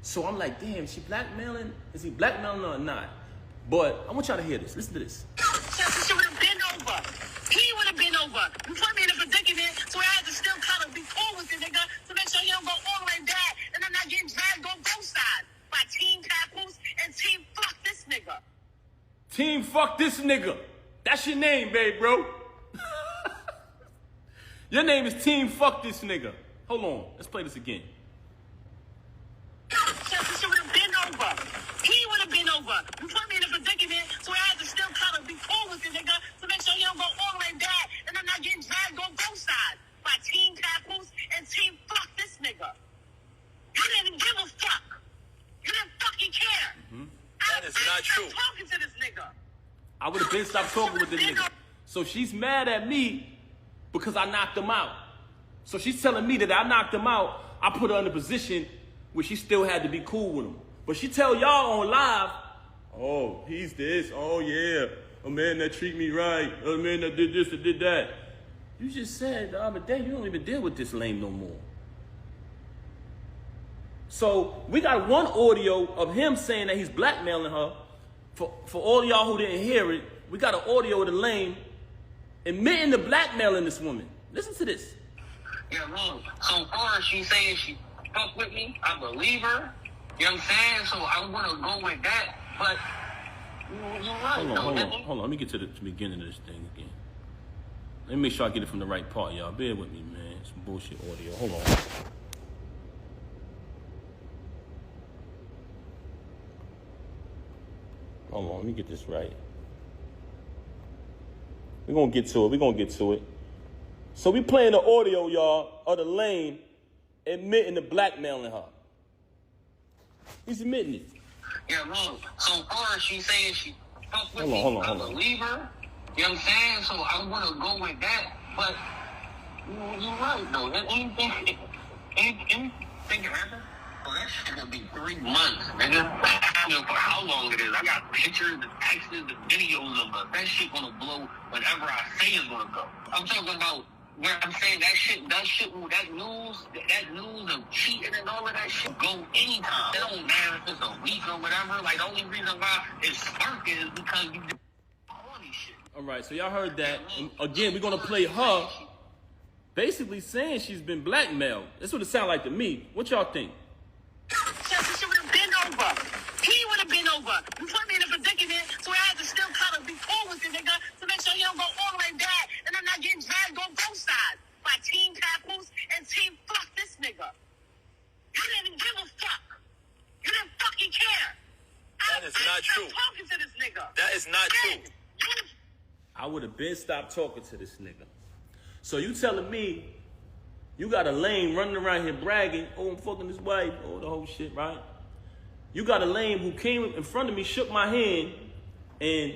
So I'm like, damn, is she blackmailing? Is he blackmailing her or not? But I want y'all to hear this. Listen to this. She would have been over. He would have been over. You put me in a predicament, so I had to still kind of be cool with the nigga to make sure he don't go all the way back and I'm not getting dragged on both sides by Team Papoose and Team Fuck This Nigga. Team Fuck This Nigga. That's your name, babe, bro. Your name is Team Fuck This Nigga. Hold on. Let's play this again. She would have been over. He would have been over. You put me in a predicament, so I had to still kind of be cool with the nigga to make sure he don't go all the way back and I'm not getting dragged on both sides by Team Papoose and Team Fuck This Nigga. You didn't give a fuck. You didn't fucking care. That is not true. Talking to this nigga. I would have been stopped talking with this nigga. So she's mad at me because I knocked him out. So she's telling me that I knocked him out. I put her in a position where she still had to be cool with him. But she tell y'all on live, oh, he's this. Oh, yeah. A man that treat me right. A man that did this and did that. You just said the other day you don't even deal with this lame no more. So we got one audio of him saying that he's blackmailing her For all y'all who didn't hear it, we got an audio of the lame admitting to blackmailing this woman. Listen to this. Yeah, man. So far as she saying she fuck with me, I believe her. You know what I'm saying? So I'm gonna go with that. But you're right. Hold on. Let me get to the beginning of this thing again. Let me make sure I get it from the right part, y'all. Bear with me, man. Some bullshit audio. Hold on. Hold on, let me get this right. We're gonna get to it. So we playing the audio, y'all, of the lame admitting to blackmailing her. He's admitting it. Yeah, man. So far as she saying she fuck with me, I believe her. You know what I'm saying? So I'm gonna go with that. But you're right, though. Anything can happen. Well, that shit gonna be 3 months, nigga. I don't know for how long it is. I got pictures, the texts, the videos of it. That shit gonna blow whenever I say it's gonna go. I'm talking about where I'm saying that news of cheating and all of that shit go anytime. It don't matter if it's a week or whatever. Like, the only reason why it's sparking is because you do all these shit. All right, so y'all heard that. And again, we're gonna play her basically saying she's been blackmailed. That's what it sounds like to me. What y'all think? She would have been over. He would have been over. You put me in a predicament, so I had to still kind of be cool with the nigga to make sure he don't go all the way back, and I'm not getting dragged on both sides by Team Papoose and Team Fuck this nigga. You didn't give a fuck. You didn't fucking care. That is not true. Talking to this nigga. That is not true. I would have been stopped talking to this nigga. So you telling me you got a lame running around here bragging, oh, I'm fucking this wife, oh, the whole shit, right? You got a lame who came in front of me, shook my hand, and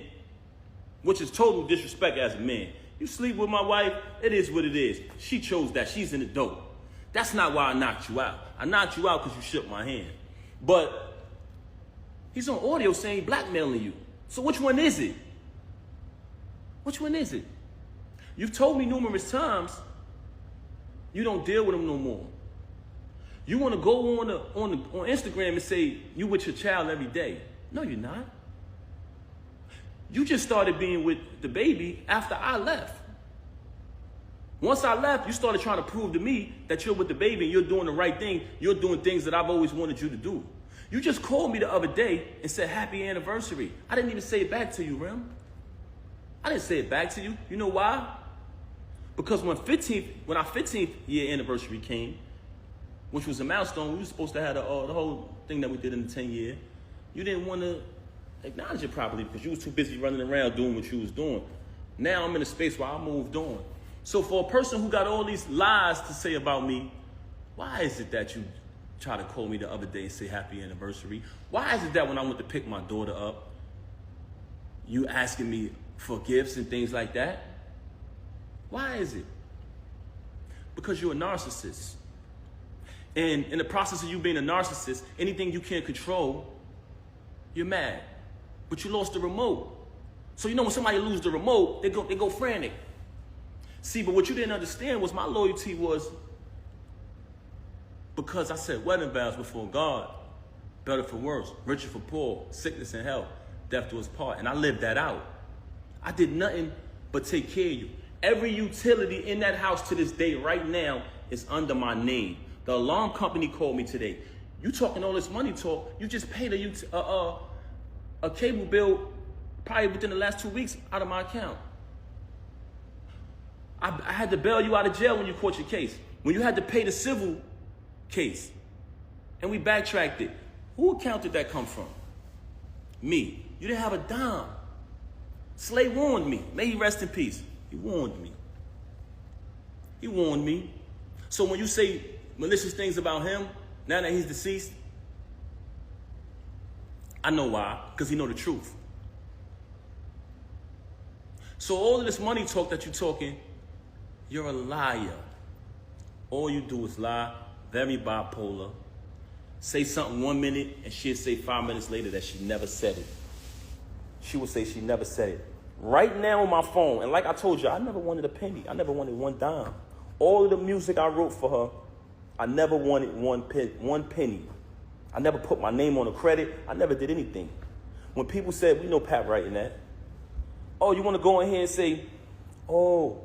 which is total disrespect as a man. You sleep with my wife, it is what it is. She chose that. She's in the dope. That's not why I knocked you out. I knocked you out because you shook my hand. But he's on audio saying he's blackmailing you. So which one is it? Which one is it? You've told me numerous times you don't deal with him no more. You want to go on Instagram and say you with your child every day. No, you're not. You just started being with the baby after I left. Once I left, you started trying to prove to me that you're with the baby and you're doing the right thing. You're doing things that I've always wanted you to do. You just called me the other day and said happy anniversary. I didn't even say it back to you, Rem. I didn't say it back to you. You know why? Because when our 15th year anniversary came, which was a milestone, we were supposed to have the whole thing that we did in the 10 year. You didn't want to acknowledge it properly because you was too busy running around doing what you was doing. Now I'm in a space where I moved on. So for a person who got all these lies to say about me, why is it that you try to call me the other day and say happy anniversary? Why is it that when I went to pick my daughter up, you asking me for gifts and things like that? Why is it? Because you're a narcissist. And in the process of you being a narcissist, anything you can't control, you're mad. But you lost the remote. So you know when somebody loses the remote, they go frantic. See, but what you didn't understand was my loyalty was because I said wedding vows before God, better for worse, richer for poor, sickness and health, death to his part. And I lived that out. I did nothing but take care of you. Every utility in that house to this day right now is under my name. The alarm company called me today. You talking all this money talk, you just paid a cable bill probably within the last 2 weeks out of my account. I had to bail you out of jail when you caught your case. When you had to pay the civil case. And we backtracked it. Who account did that come from? Me. You didn't have a dime. Slay warned me. May he rest in peace. He warned me. He warned me. So when you say malicious things about him, now that he's deceased, I know why, because he know the truth. So all of this money talk that you're talking, you're a liar. All you do is lie, very bipolar. Say something 1 minute and she'll say 5 minutes later that she never said it. She will say she never said it. Right now on my phone, and like I told you, I never wanted a penny. I never wanted one dime. All of the music I wrote for her, I never wanted one penny. I never put my name on a credit. I never did anything. when people said, we know Pat writing that. Oh, you want to go in here and say, oh,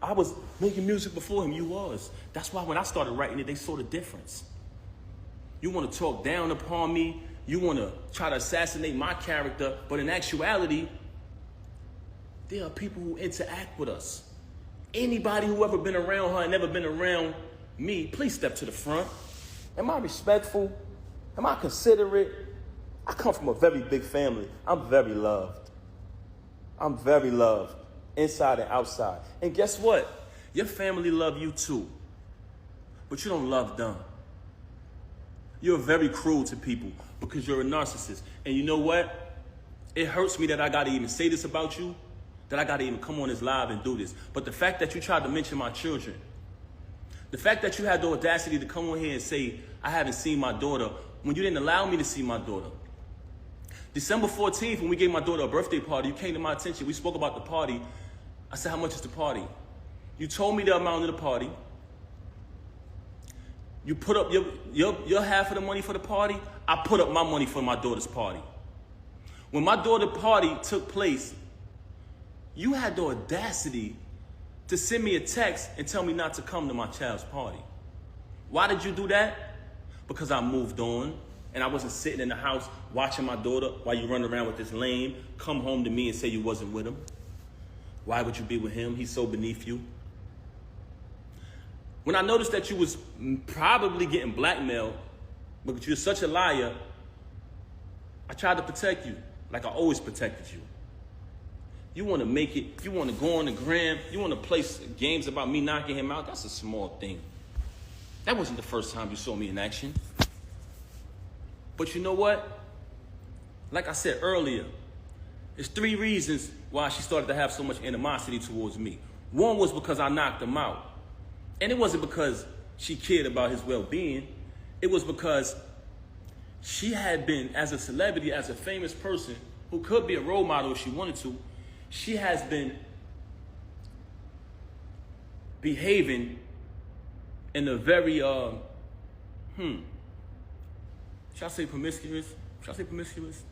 I was making music before him. You was. That's why when I started writing it, they saw the difference. You want to talk down upon me. You want to try to assassinate my character. But in actuality, there are people who interact with us. Anybody who ever been around her and never been around me, please step to the front. Am I respectful? Am I considerate? I come from a very big family. I'm very loved. I'm very loved, inside and outside. And guess what? Your family love you too, but you don't love them. You're very cruel to people because you're a narcissist. And you know what? It hurts me that I gotta even say this about you, that I gotta even come on this live and do this. But the fact that you tried to mention my children, the fact that you had the audacity to come on here and say, I haven't seen my daughter, when you didn't allow me to see my daughter. December 14th, when we gave my daughter a birthday party, you came to my attention. We spoke about the party. I said, how much is the party? You told me the amount of the party. You put up your half of the money for the party. I put up my money for my daughter's party. When my daughter's party took place, you had the audacity to send me a text and tell me not to come to my child's party. Why did you do that? Because I moved on and I wasn't sitting in the house watching my daughter while you run around with this lame, come home to me and say you wasn't with him. Why would you be with him? He's so beneath you. When I noticed that you was probably getting blackmailed because you're such a liar, I tried to protect you like I always protected you. You want to make it, you want to go on the gram, you want to play games about me knocking him out, that's a small thing. That wasn't the first time you saw me in action. But you know what? Like I said earlier, there's 3 reasons why she started to have so much animosity towards me. One was because I knocked him out. And it wasn't because she cared about his well-being. It was because she had been, as a celebrity, as a famous person, who could be a role model if she wanted to, she has been behaving in a very, should I say promiscuous? Should I say promiscuous?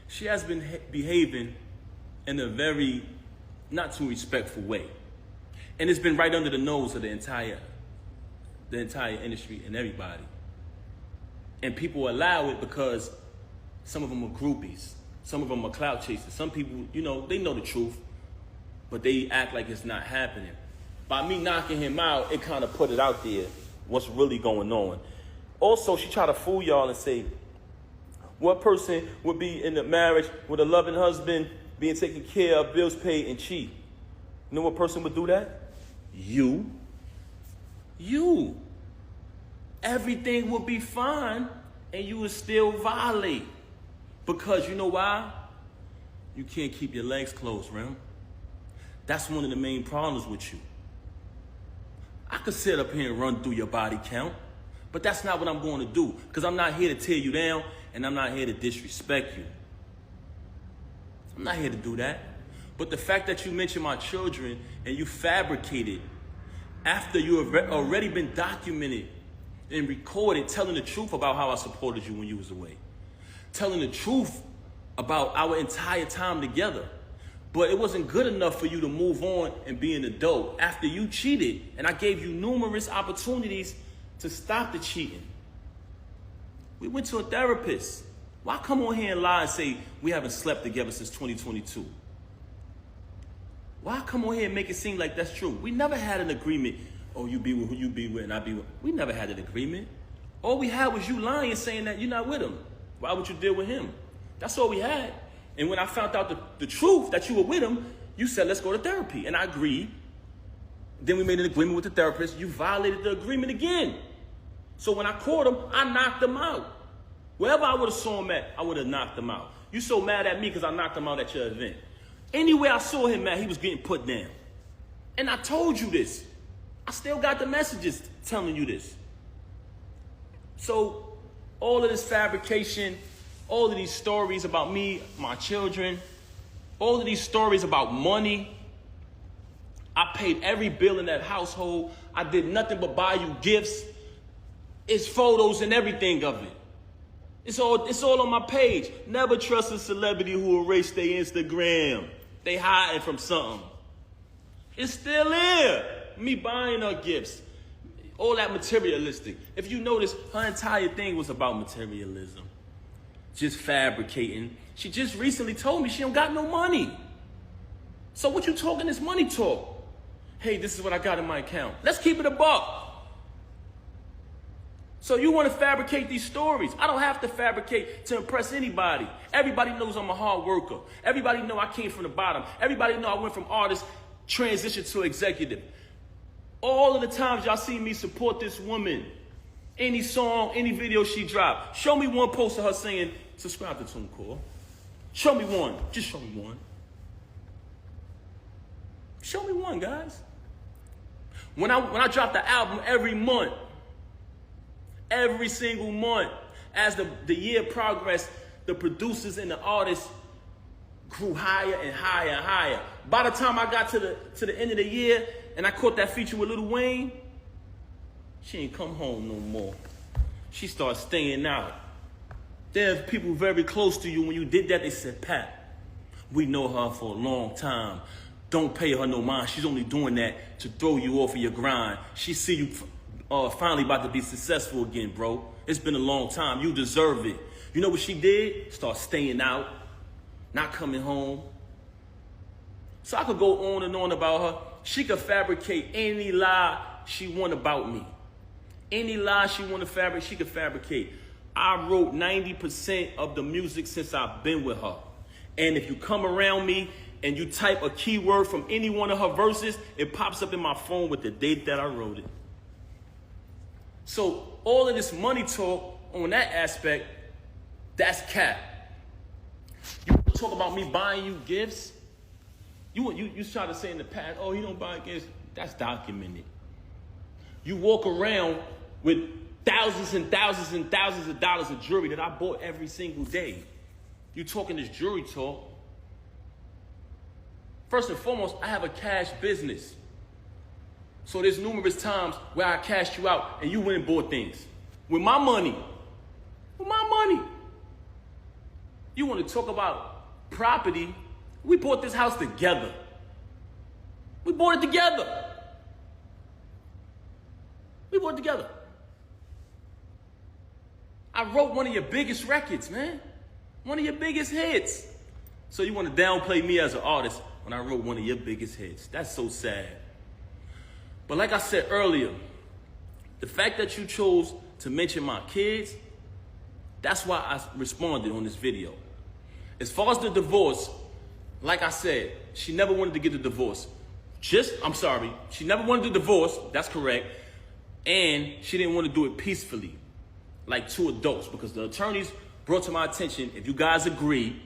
She has been behaving in a very not too respectful way. And it's been right under the nose of the entire industry and everybody. And people allow it because some of them are groupies. Some of them are clout chasers. Some people, you know, they know the truth, but they act like it's not happening. By me knocking him out, it kind of put it out there, what's really going on. Also, she tried to fool y'all and say, what person would be in a marriage with a loving husband, being taken care of, bills paid, and cheat? You know what person would do that? You. Everything would be fine, and you would still violate. Because you know why? You can't keep your legs closed, Rem. That's one of the main problems with you. I could sit up here and run through your body count, but that's not what I'm going to do, because I'm not here to tear you down, and I'm not here to disrespect you. I'm not here to do that. But the fact that you mentioned my children and you fabricated after you have already been documented and recorded telling the truth about how I supported you when you was away. Telling the truth about our entire time together. But it wasn't good enough for you to move on and be an adult after you cheated. And I gave you numerous opportunities to stop the cheating. We went to a therapist. Why come on here and lie and say we haven't slept together since 2022? Why come on here and make it seem like that's true? We never had an agreement. Oh, you be with who you be with and I be with. We never had an agreement. All we had was you lying, saying that you're not with him. Why would you deal with him? That's all we had. And when I found out the truth that you were with him, you said, let's go to therapy. And I agreed. Then we made an agreement with the therapist. You violated the agreement again. So when I caught him, I knocked him out. Wherever I would have saw him at, I would have knocked him out. You so mad at me because I knocked him out at your event. Anywhere I saw him at, he was getting put down. And I told you this. I still got the messages telling you this. So all of this fabrication, all of these stories about me, my children, all of these stories about money. I paid every bill in that household. I did nothing but buy you gifts. It's photos and everything of it. It's all on my page. Never trust a celebrity who erased their Instagram. They hiding from something. It's still there. Me buying her gifts. All that materialistic. If you notice, her entire thing was about materialism. Just fabricating. She just recently told me she don't got no money. So what you talking this money talk? Hey, this is what I got in my account. Let's keep it a buck. So you want to fabricate these stories. I don't have to fabricate to impress anybody. Everybody knows I'm a hard worker. Everybody know I came from the bottom. Everybody know I went from artist, transition to executive. All of the times y'all see me support this woman, any song, any video she dropped, show me one post of her saying, subscribe to TuneCore. Show me one. Just show me one. Show me one, guys. When I drop the album every month, every single month, as the year progressed, the producers and the artists grew higher and higher and higher. By the time I got to the end of the year and I caught that feature with Lil Wayne, she ain't come home no more. She started staying out. There's people very close to you. When you did that, they said, Pat, we know her for a long time. Don't pay her no mind. She's only doing that to throw you off of your grind. She see you finally about to be successful again, bro. It's been a long time. You deserve it. You know what she did? Start staying out, not coming home. So I could go on and on about her. She could fabricate any lie she want about me. Any lie she want to fabricate, she could fabricate. I wrote 90% of the music since I've been with her. And if you come around me and you type a keyword from any one of her verses, it pops up in my phone with the date that I wrote it. So all of this money talk on that aspect, that's cap. You talk about me buying you gifts. You try to say in the past, oh, he don't buy gifts. That's documented. You walk around with thousands and thousands and thousands of dollars of jewelry that I bought every single day. You talking this jewelry talk. First and foremost, I have a cash business. So there's numerous times where I cashed you out and you went and bought things. With my money. With my money. You want to talk about property? We bought this house together. We bought it together. We bought it together. I wrote one of your biggest records, man. One of your biggest hits. So you want to downplay me as an artist when I wrote one of your biggest hits. That's so sad. But like I said earlier, the fact that you chose to mention my kids, that's why I responded on this video. As far as the divorce, like I said, she never wanted to get the divorce. She never wanted the divorce, that's correct. And she didn't want to do it peacefully, like two adults, because the attorneys brought to my attention, if you guys agree,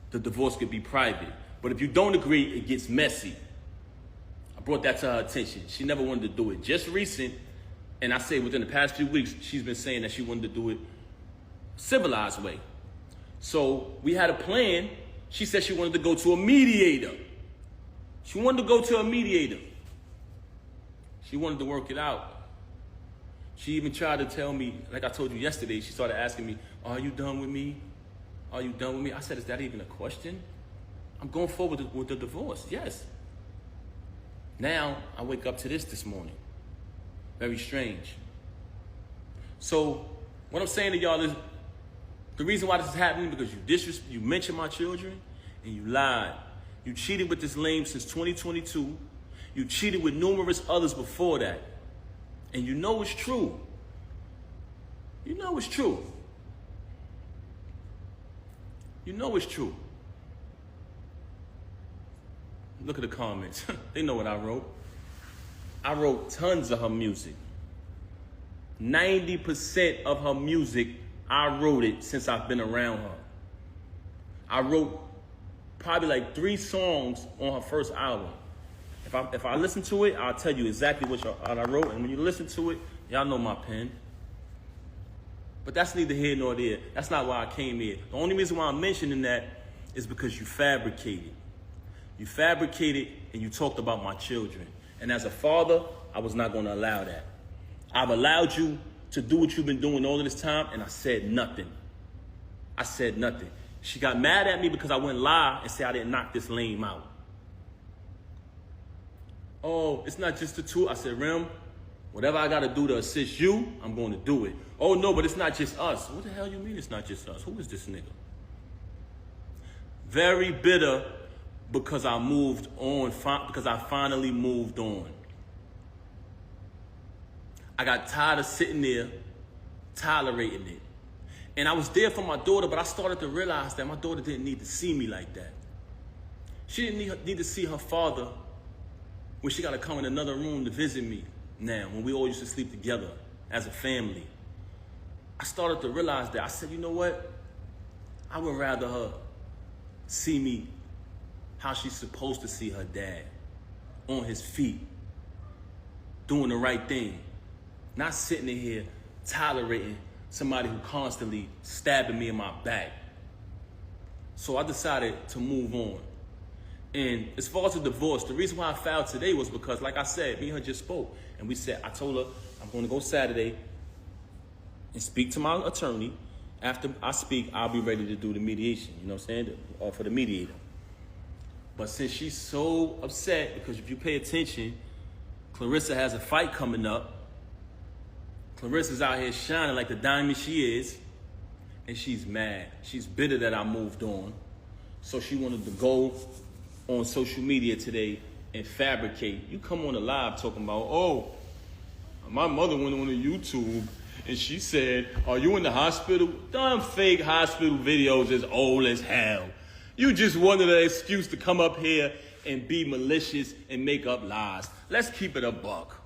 the divorce could be private. But if you don't agree, it gets messy. I brought that to her attention. She never wanted to do it. Just recent, and I say within the past few weeks, she's been saying that she wanted to do it civilized way. So we had a plan. She said she wanted to go to a mediator. She wanted to go to a mediator. She wanted to work it out. She even tried to tell me, like I told you yesterday, she started asking me, are you done with me? Are you done with me? I said, is that even a question? I'm going forward with the divorce, yes. Now, I wake up to this morning. Very strange. So, what I'm saying to y'all is, the reason why this is happening because you mentioned my children and you lied. You cheated with this lame since 2022. You cheated with numerous others before that. And you know it's true. You know it's true. You know it's true. Look at the comments. They know what I wrote. I wrote tons of her music. 90% of her music, I wrote it since I've been around her. I wrote probably like 3 songs on her first album. If I listen to it, I'll tell you exactly what I wrote. And when you listen to it, y'all know my pen. But that's neither here nor there. That's not why I came here. The only reason why I'm mentioning that is because you fabricated. You fabricated and you talked about my children. And as a father, I was not going to allow that. I've allowed you to do what you've been doing all of this time? And I said nothing. I said nothing. She got mad at me because I went live and said I didn't knock this lame out. Oh, it's not just the two. I said, Rem, whatever I got to do to assist you, I'm going to do it. Oh, no, but it's not just us. What the hell you mean it's not just us? Who is this nigga? Very bitter because I moved on, because I finally moved on. I got tired of sitting there, tolerating it. And I was there for my daughter, but I started to realize that my daughter didn't need to see me like that. She didn't need to see her father when she got to come in another room to visit me now, when we all used to sleep together as a family. I started to realize that. I said, you know what? I would rather her see me how she's supposed to see her dad, on his feet, doing the right thing, not sitting in here tolerating somebody who constantly stabbing me in my back. So I decided to move on. And as far as the divorce, the reason why I filed today was because, like I said, me and her just spoke. And I told her, I'm going to go Saturday and speak to my attorney. After I speak, I'll be ready to do the mediation, you know what I'm saying, for the mediator. But since she's so upset, because if you pay attention, Clarissa has a fight coming up. Clarissa's out here shining like the diamond she is, and she's mad. She's bitter that I moved on. So she wanted to go on social media today and fabricate. You come on the live talking about, oh, my mother went on the YouTube and she said, are you in the hospital? Dumb fake hospital videos is old as hell. You just wanted an excuse to come up here and be malicious and make up lies. Let's keep it a buck.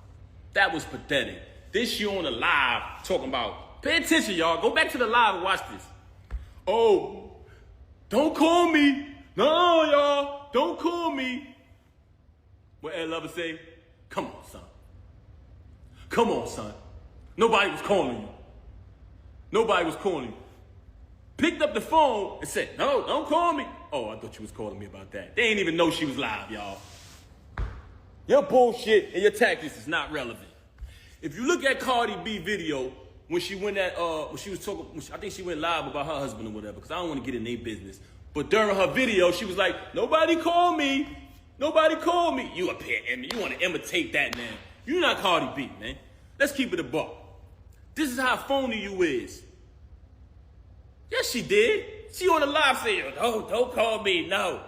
That was pathetic. This you on the live talking about, pay attention, y'all. Go back to the live and watch this. Oh, don't call me. No, y'all, don't call me. What Ed Lover say? Come on, son. Come on, son. Nobody was calling you. Nobody was calling you. Picked up the phone and said, no, don't call me. Oh, I thought you was calling me about that. They ain't even know she was live, y'all. Your bullshit and your tactics is not relevant. If you look at Cardi B video, when she went at, when she was talking, I think she went live about her husband or whatever, because I don't want to get in their business. But during her video, she was like, nobody call me. Nobody call me. You up here, Emmy. You want to imitate that, man. You're not Cardi B, man. Let's keep it a buck. This is how phony you is. Yes, she did. She on the live saying, oh, don't call me, no.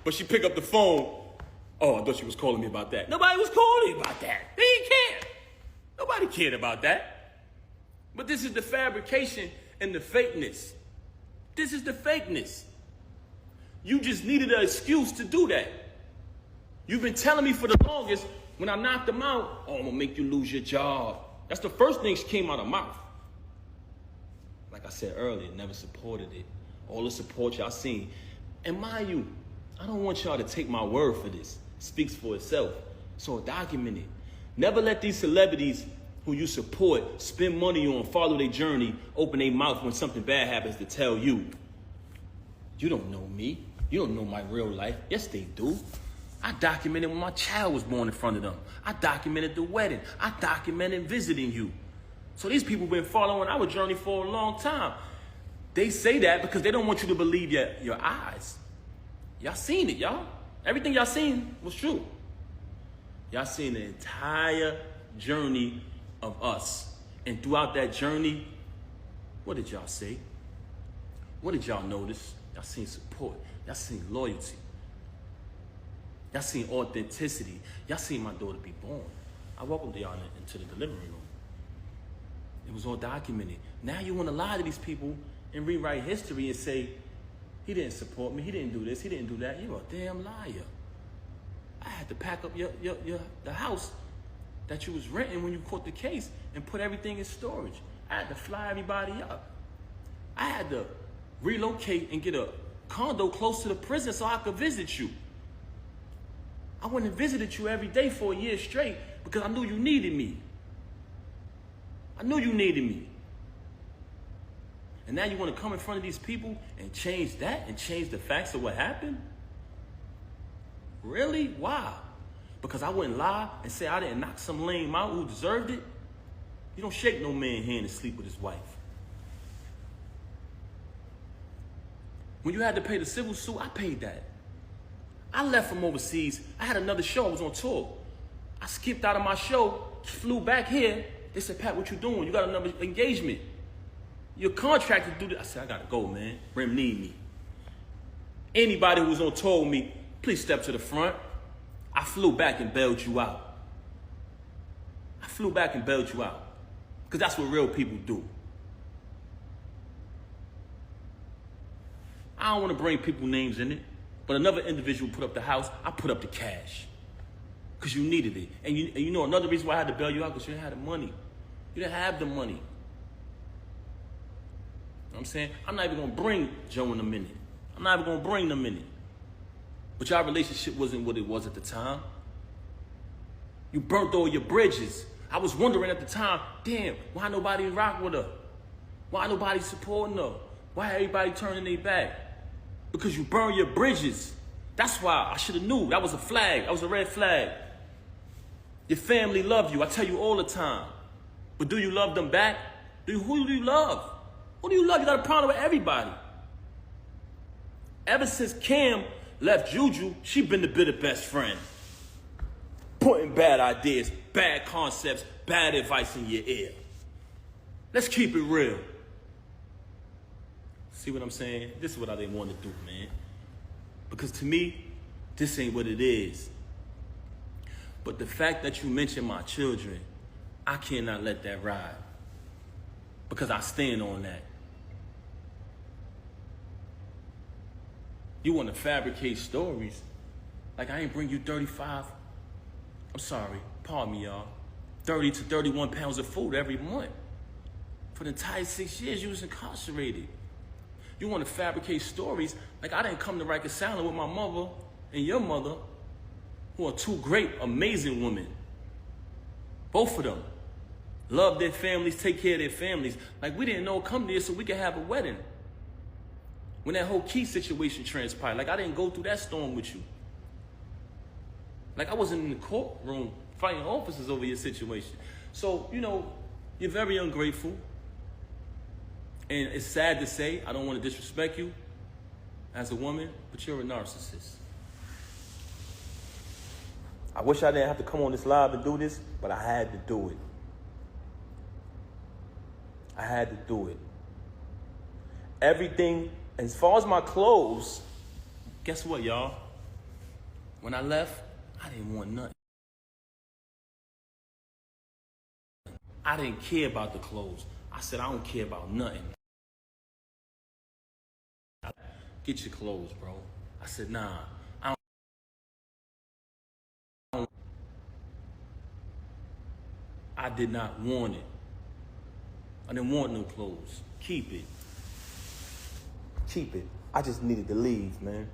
But she picked up the phone. Oh, I thought she was calling me about that. Nobody was calling me about that. They didn't care. Nobody cared about that. But this is the fabrication and the fakeness. This is the fakeness. You just needed an excuse to do that. You've been telling me for the longest, when I knocked them out, oh, I'm gonna make you lose your job. That's the first thing she came out of her mouth. Like I said earlier, never supported it. All the support y'all seen. And mind you, I don't want y'all to take my word for this. It speaks for itself. So document it. Never let these celebrities who you support spend money on, follow their journey, open their mouth when something bad happens to tell you. You don't know me. You don't know my real life. Yes, they do. I documented when my child was born in front of them. I documented the wedding. I documented visiting you. So these people been following our journey for a long time. They say that because they don't want you to believe your eyes. Y'all seen it, y'all. Everything y'all seen was true. Y'all seen the entire journey of us. And throughout that journey, what did y'all say? What did y'all notice? Y'all seen support. Y'all seen loyalty. Y'all seen authenticity. Y'all seen my daughter be born. I welcomed y'all into the delivery room. It was all documented. Now you want to lie to these people and rewrite history and say, he didn't support me, he didn't do this, he didn't do that. You're a damn liar. I had to pack up the house that you was renting when you caught the case and put everything in storage. I had to fly everybody up. I had to relocate and get a condo close to the prison so I could visit you. I went and visited you every day for a year straight because I knew you needed me. I knew you needed me. And now you want to come in front of these people and change that and change the facts of what happened? Really? Why? Because I wouldn't lie and say I didn't knock some lame out who deserved it? You don't shake no man's hand to sleep with his wife. When you had to pay the civil suit, I paid that. I left from overseas. I had another show. I was on tour. I skipped out of my show, flew back here. They said, Pat, what you doing? You got another engagement. You're contracted to do this. I said, I gotta go, man. Remy need me. Anybody who was on tour with me, please step to the front. I flew back and bailed you out. I flew back and bailed you out. Because that's what real people do. I don't want to bring people's names in it, but another individual put up the house, I put up the cash. Because you needed it. And you know another reason why I had to bail you out, because you didn't have the money. You didn't have the money. You know what I'm saying? I'm not even going to bring Joe in a minute. I'm not even going to bring them in it. But your relationship wasn't what it was at the time. You burnt all your bridges. I was wondering at the time, damn, why nobody rock with her? Why nobody supporting her? Why everybody turning their back? Because you burn your bridges. That's why I should have knew. That was a flag. That was a red flag. Your family love you. I tell you all the time. But do you love them back? Who do you love? Who do you love? You got a problem with everybody. Ever since Cam left Juju, she been the bitter best friend. Putting bad ideas, bad concepts, bad advice in your ear. Let's keep it real. See what I'm saying? This is what I didn't want to do, man. Because to me, this ain't what it is. But the fact that you mentioned my children, I cannot let that ride. Because I stand on that. You want to fabricate stories. Like I ain't bring you 35, I'm sorry, pardon me, y'all, 30 to 31 pounds of food every month. For the entire 6 years you was incarcerated. You want to fabricate stories like I didn't come to reconciling with my mother and your mother, who are two great, amazing women. Both of them love their families, take care of their families. Like we didn't know come there so we could have a wedding. When that whole key situation transpired, like I didn't go through that storm with you. Like I wasn't in the courtroom fighting officers over your situation. So, you know, you're very ungrateful. And it's sad to say, I don't want to disrespect you as a woman, but you're a narcissist. I wish I didn't have to come on this live and do this, but I had to do it. I had to do it. Everything, as far as my clothes, guess what, y'all? When I left, I didn't want nothing. I didn't care about the clothes. I said, I don't care about nothing. Get your clothes, bro. I said, nah, I don't. I did not want it. I didn't want no clothes. Keep it. Keep it. I just needed to leave, man.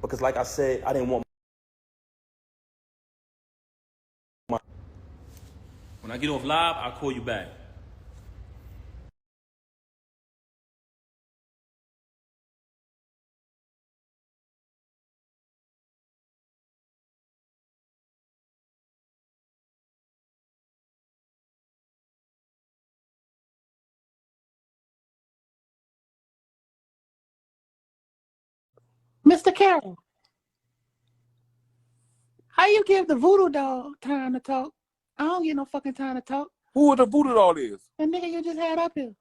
Because like I said, I didn't want When I get off live, I'll call you back. Mr. Carroll, how you give the voodoo doll time to talk? I don't get no fucking time to talk. Who the voodoo doll is? The nigga you just had up here.